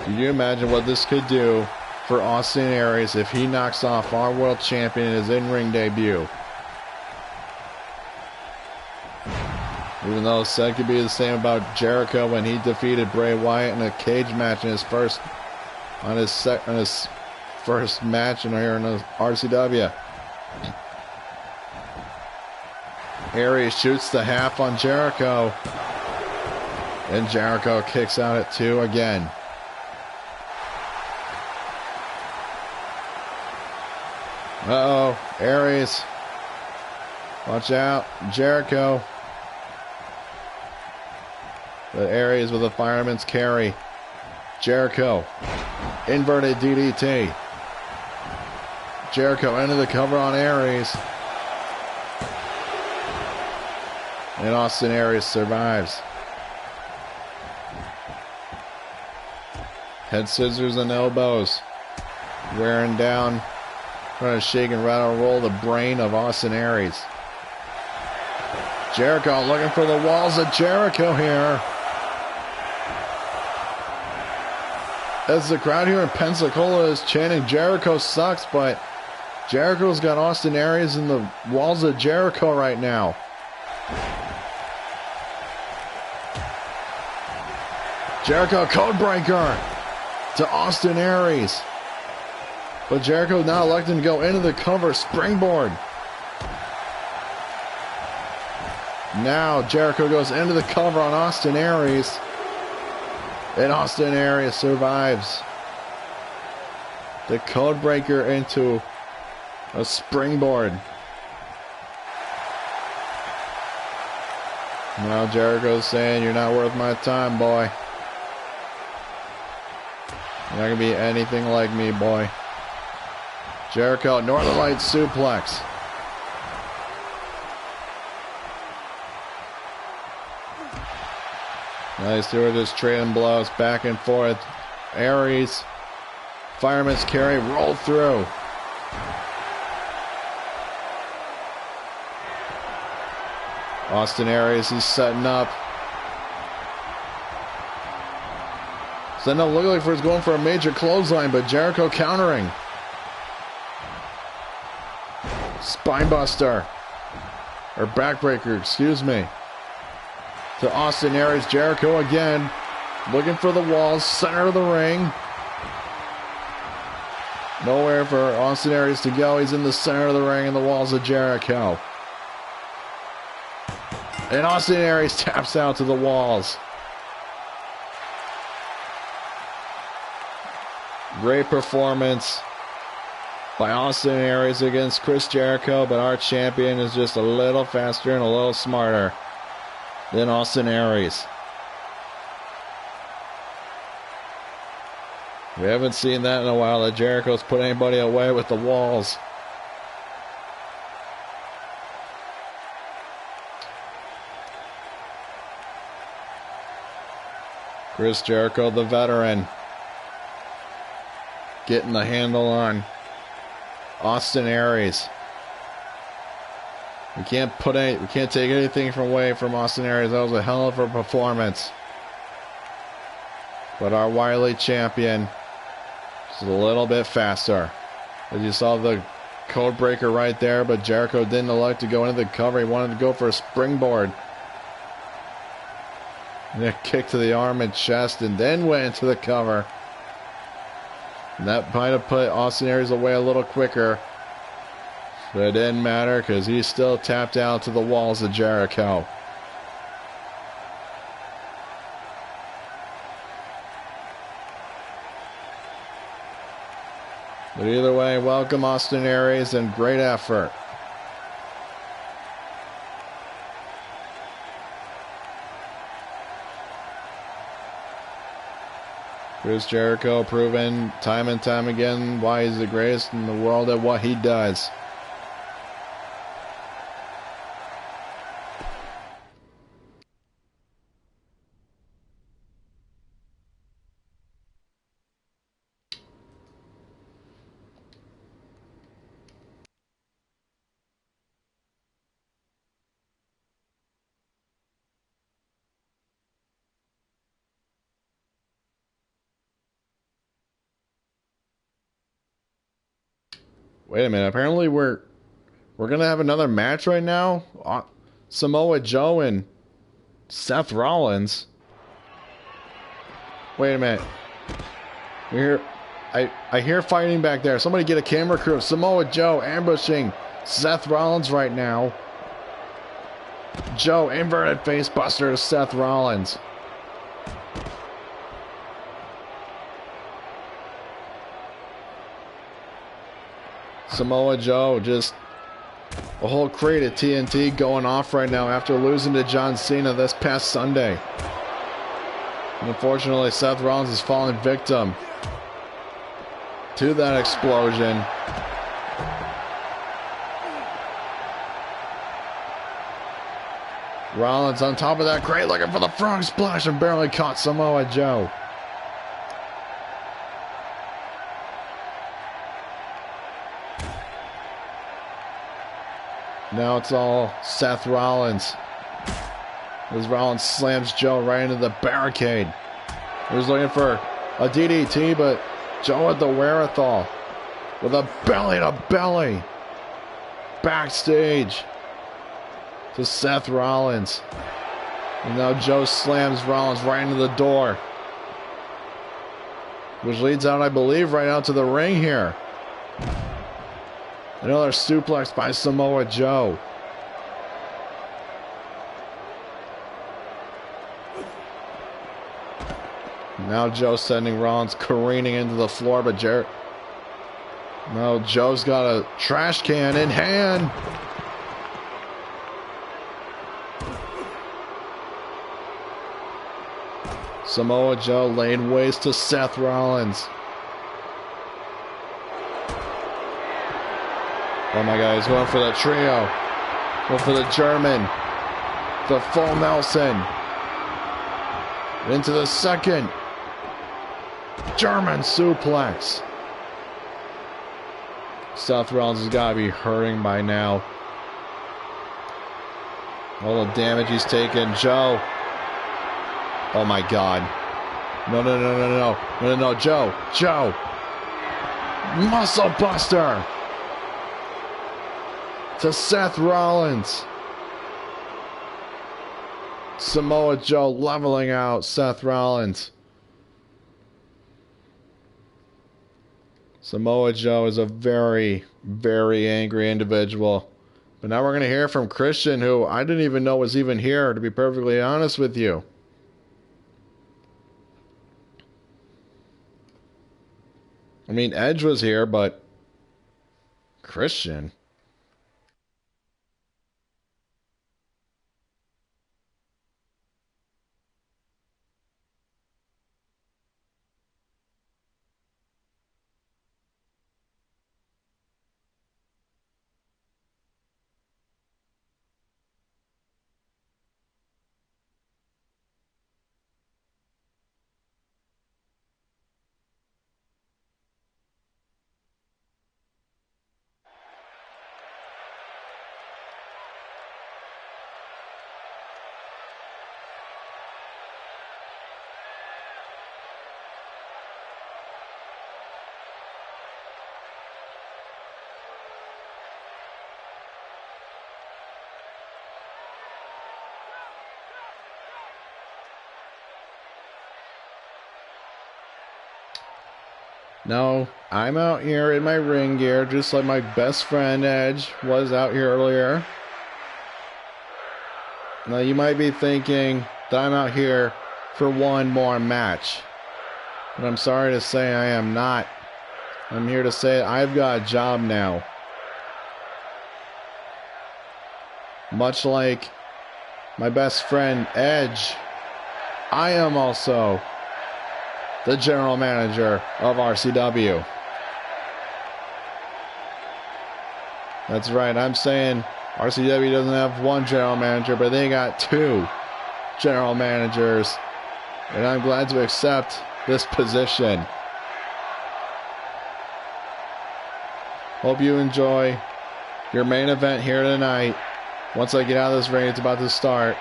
Can you imagine what this could do for Austin Aries if he knocks off our world champion in his in-ring debut? Even though said could be the same about Jericho when he defeated Bray Wyatt in a cage match in his first match in here in the RCW. Aries shoots the half on Jericho, and Jericho kicks out at two again. Uh-oh, Aries. Watch out, Jericho. The Aries with a fireman's carry. Jericho. Inverted DDT. Jericho into the cover on Aries. And Austin Aries survives. Head scissors and elbows. Wearing down, trying to shake and rattle and roll the brain of Austin Aries. Jericho looking for the walls of Jericho here. As the crowd here in Pensacola is chanting Jericho sucks, but Jericho's got Austin Aries in the walls of Jericho right now. Jericho codebreaker to Austin Aries. But Jericho now electing to go into the cover springboard. Now Jericho goes into the cover on Austin Aries. And Austin Aries survives. The codebreaker into a springboard. Now Jericho's saying, "You're not worth my time, boy. You're not going to be anything like me, boy." Jericho, Northern Lights suplex. Nice, they were just trading blows back and forth. Aries, fireman's carry, rolled through. Austin Aries is setting up. Setting up, looking like he's going for a major clothesline, but Jericho countering. Spinebuster. Or backbreaker, excuse me. To Austin Aries. Jericho again. Looking for the walls. Center of the ring. Nowhere for Austin Aries to go. He's in the center of the ring and the walls of Jericho. And Austin Aries taps out to the walls. Great performance by Austin Aries against Chris Jericho, but our champion is just a little faster and a little smarter than Austin Aries. We haven't seen that in a while, that Jericho's put anybody away with the walls. Chris Jericho, the veteran, getting the handle on Austin Aries. We can't take anything away from Austin Aries. That was a hell of a performance. But our wily champion is a little bit faster. As you saw the code breaker right there, but Jericho didn't elect to go into the cover. He wanted to go for a springboard. And a kick to the arm and chest, and then went into the cover. And that might have put Austin Aries away a little quicker. But it didn't matter because he still tapped out to the walls of Jericho. But either way, welcome Austin Aries and great effort. Chris Jericho proven time and time again why he's the greatest in the world at what he does. Wait a minute. Apparently we're gonna have another match right now. Samoa Joe and Seth Rollins. Wait a minute. I hear fighting back there. Somebody get a camera crew. Samoa Joe ambushing Seth Rollins right now. Joe inverted face buster to Seth Rollins. Samoa Joe, just a whole crate of TNT going off right now after losing to John Cena this past Sunday. And unfortunately, Seth Rollins has fallen victim to that explosion. Rollins on top of that crate looking for the frog splash and barely caught Samoa Joe. Now it's all Seth Rollins. As Rollins slams Joe right into the barricade. He was looking for a DDT, but Joe had the wherewithal with a belly-to-belly backstage to Seth Rollins. And now Joe slams Rollins right into the door, which leads out, I believe, right out to the ring here. Another suplex by Samoa Joe. Now Joe sending Rollins careening into the floor, but no, Joe's got a trash can in hand. Samoa Joe laying waste to Seth Rollins. Oh my God, he's going for the trio. Going for the German. The full Nelson. Into the second. German suplex. Seth Rollins has got to be hurting by now. All the damage he's taken. Joe. Oh my God. No, Joe. Muscle buster. To Seth Rollins. Samoa Joe leveling out Seth Rollins. Samoa Joe is a very, very angry individual. But now we're going to hear from Christian, who I didn't even know was even here, to be perfectly honest with you. I mean, Edge was here, but Christian... No, I'm out here in my ring gear, just like my best friend Edge was out here earlier. Now you might be thinking that I'm out here for one more match. But I'm sorry to say I am not. I'm here to say I've got a job now. Much like my best friend Edge, I am also the general manager of RCW. That's right, I'm saying RCW doesn't have one general manager, but they got two general managers. And I'm glad to accept this position. Hope you enjoy your main event here tonight. Once I get out of this ring, it's about to start.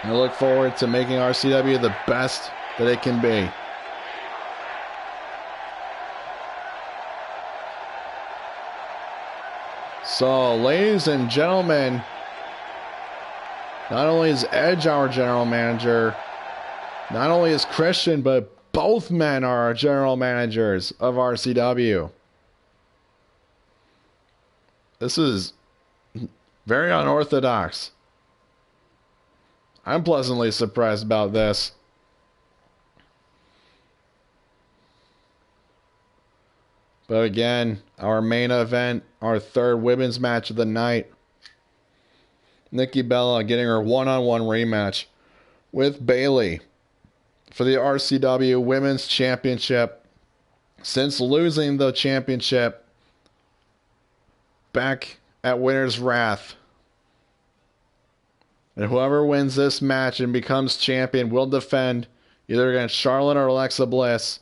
I look forward to making RCW the best that it can be. So, ladies and gentlemen, not only is Edge our general manager, not only is Christian, but both men are our general managers of RCW. This is very unorthodox. I'm pleasantly surprised about this. But again, our main event, our third women's match of the night. Nikki Bella getting her one-on-one rematch with Bayley for the RCW Women's Championship. Since losing the championship back at Winter's Wrath. And whoever wins this match and becomes champion will defend either against Charlotte or Alexa Bliss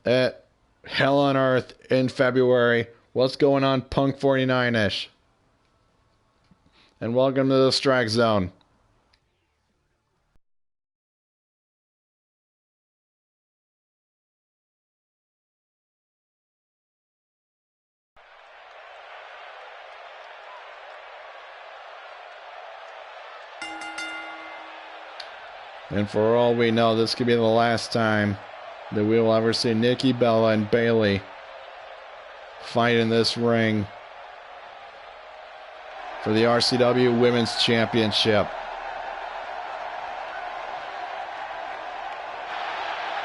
at Hell on Earth in February. What's going on, Punk 49-ish? And welcome to the StrikeZone. And for all we know, this could be the last time that we will ever see Nikki Bella and Bayley fight in this ring for the RCW Women's Championship.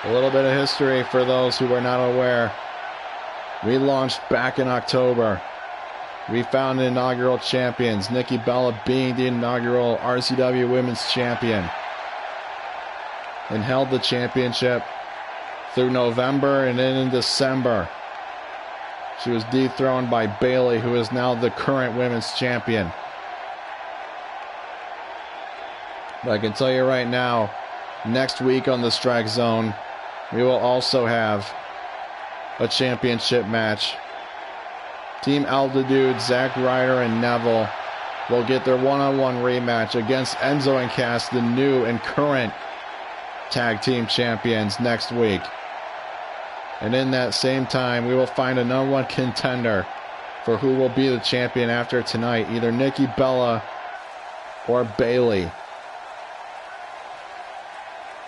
A little bit of history for those who were not aware. We launched back in October. We found the inaugural champions, Nikki Bella being the inaugural RCW Women's Champion, and held the championship through November, and then in December she was dethroned by Bayley, who is now the current women's champion. But I can tell you right now, next week on the Strike Zone, we will also have a championship match. Team Altitude, Zack Ryder and Neville will get their one-on-one rematch against Enzo and Cass, the new and current tag team champions, next week. And in that same time, we will find a number one contender for who will be the champion after tonight, either Nikki Bella or Bayley.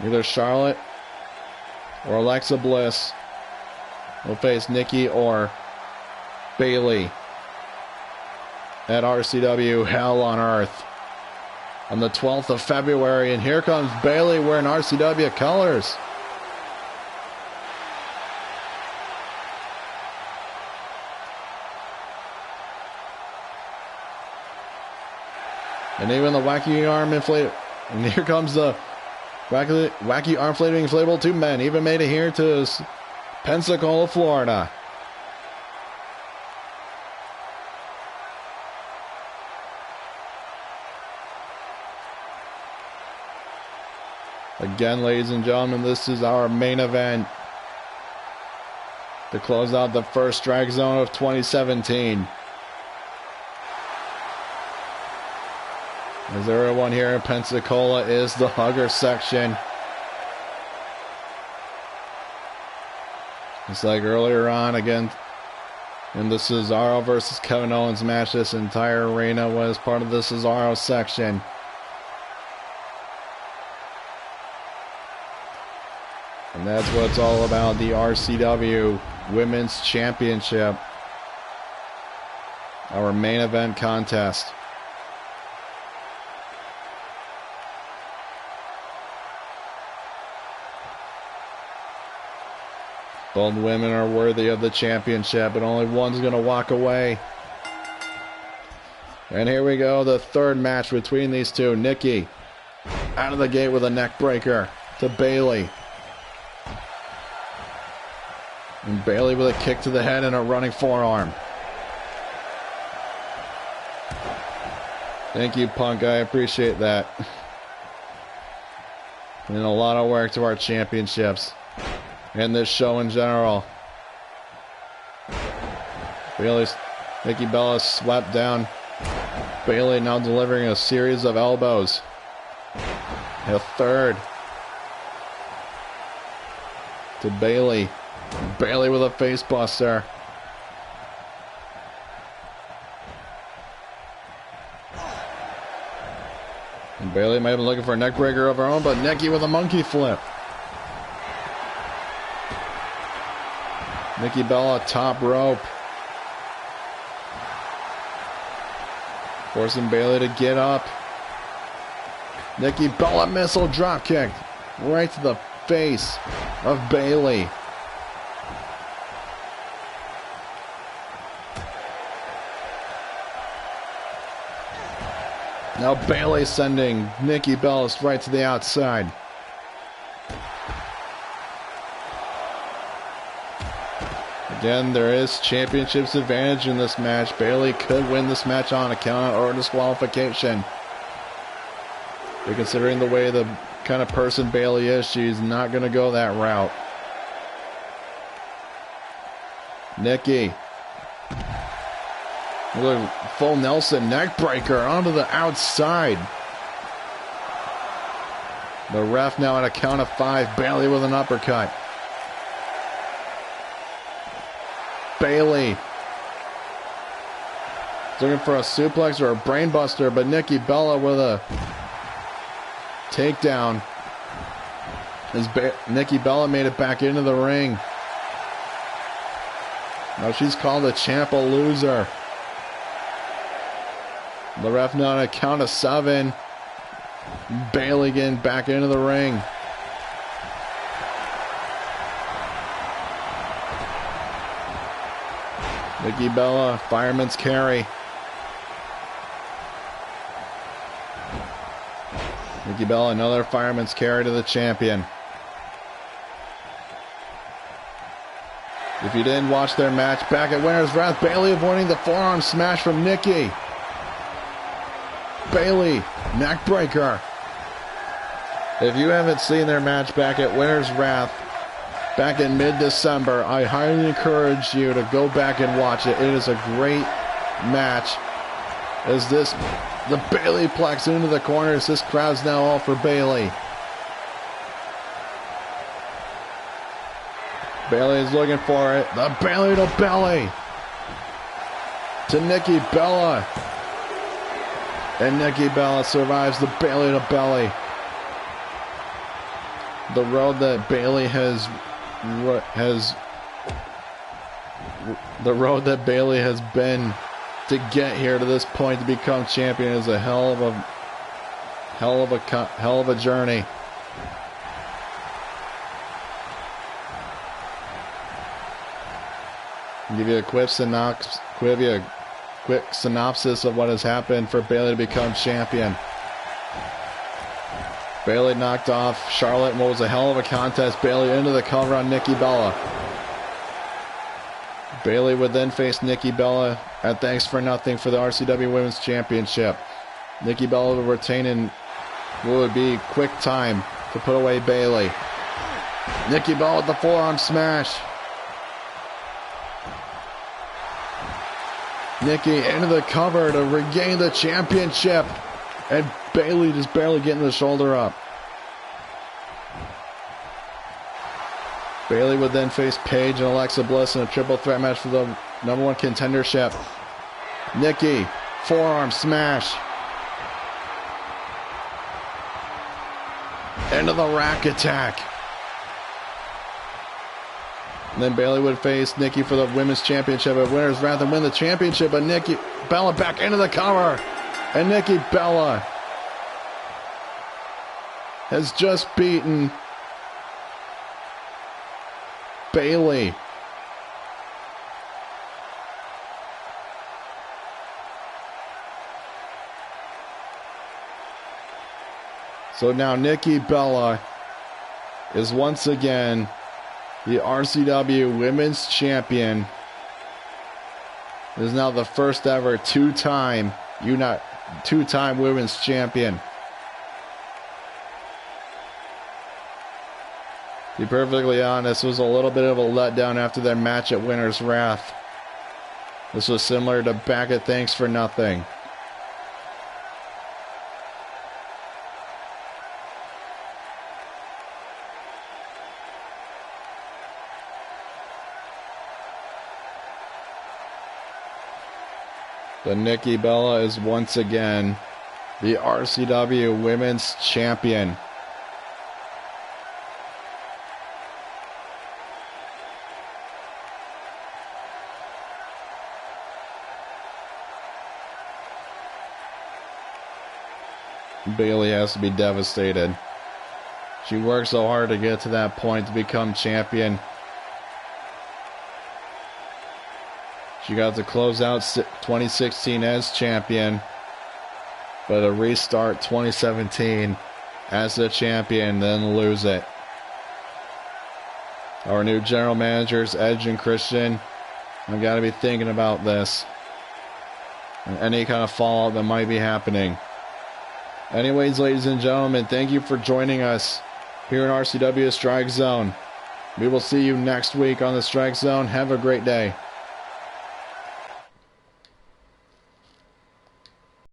Either Charlotte or Alexa Bliss will face Nikki or Bayley at RCW Hell on Earth on the 12th of February. And here comes Bayley wearing RCW colors. And even the wacky arm inflatable. And here comes the wacky arm inflatable 2 men. Even made it here to Pensacola, Florida. Again, ladies and gentlemen, this is our main event to close out the first Strike Zone of 2017. As everyone here in Pensacola is the hugger section. It's like earlier on again in the Cesaro versus Kevin Owens match, this entire arena was part of the Cesaro section. And that's what it's all about, the RCW Women's Championship. Our main event contest. Both women are worthy of the championship, but only one's going to walk away. And here we go, the third match between these two. Nikki out of the gate with a neck breaker to Bayley. And Bayley with a kick to the head and a running forearm. Thank you, Punk. I appreciate that. And a lot of work to our championships and this show in general. Nikki Bella swept down. Bayley now delivering a series of elbows. A third to Bayley. Bayley with a face buster. And Bayley might have been looking for a neck breaker of her own, but Nikki with a monkey flip. Nikki Bella top rope. Forcing Bayley to get up. Nikki Bella missile drop kick right to the face of Bayley. Now Bayley sending Nikki Bella right to the outside. Again, there is championships advantage in this match. Bayley could win this match on a count or disqualification. But considering the way the kind of person Bayley is, she's not going to go that route. Nikki. Look, full Nelson neck breaker onto the outside. The ref now at a count of 5. Bayley with an uppercut. Bayley looking for a suplex or a brainbuster, but Nikki Bella with a takedown. As Nikki Bella made it back into the ring. Now she's called a champ a loser. The ref now on a count of 7. Bayley getting back into the ring. Nikki Bella, fireman's carry. Nikki Bella, another fireman's carry to the champion. If you didn't watch their match back at Winter's Wrath, Bayley avoiding the forearm smash from Nikki. Bayley, neck breaker. If you haven't seen their match back at Winter's Wrath back in mid-December, I highly encourage you to go back and watch it. It is a great match. As the Bayley plex into the corners. This crowd's now all for Bayley. Bayley is looking for it. The Bayley to belly. To Nikki Bella. And Nikki Bella survives the Bayley to belly. The road that Bayley has been to get here to this point to become champion is a hell of a journey. I'll give you a quick synopsis of what has happened for Bayley to become champion. Bayley knocked off Charlotte in what was a hell of a contest. Bayley into the cover on Nikki Bella. Bayley would then face Nikki Bella at Thanks for Nothing for the RCW Women's Championship. Nikki Bella would retain in what would be quick time to put away Bayley. Nikki Bella with the forearm smash. Nikki into the cover to regain the championship. And Bayley just barely getting the shoulder up. Bayley would then face Paige and Alexa Bliss in a triple threat match for the #1 contendership. Nikki, forearm smash. Into the rack attack. And then Bayley would face Nikki for the Women's Championship at Winter's Wrath and win the championship. But Nikki Bella back into the cover. And Nikki Bella has just beaten Bayley. So now Nikki Bella is once again the RCW Women's Champion. It is now the first ever two-time Women's Champion. To be perfectly honest, it was a little bit of a letdown after their match at Winter's Wrath. This was similar to back at Thanks for Nothing. But Nikki Bella is once again the RCW Women's Champion. Bayley has to be devastated. She worked so hard to get to that point to become champion. She got to close out 2016 as champion, but to restart 2017 as the champion, then lose it. Our new general managers, Edge and Christian, have got to be thinking about this and any kind of fallout that might be happening. Anyways, ladies and gentlemen, thank you for joining us here in RCW Strike Zone. We will see you next week on the Strike Zone. Have a great day.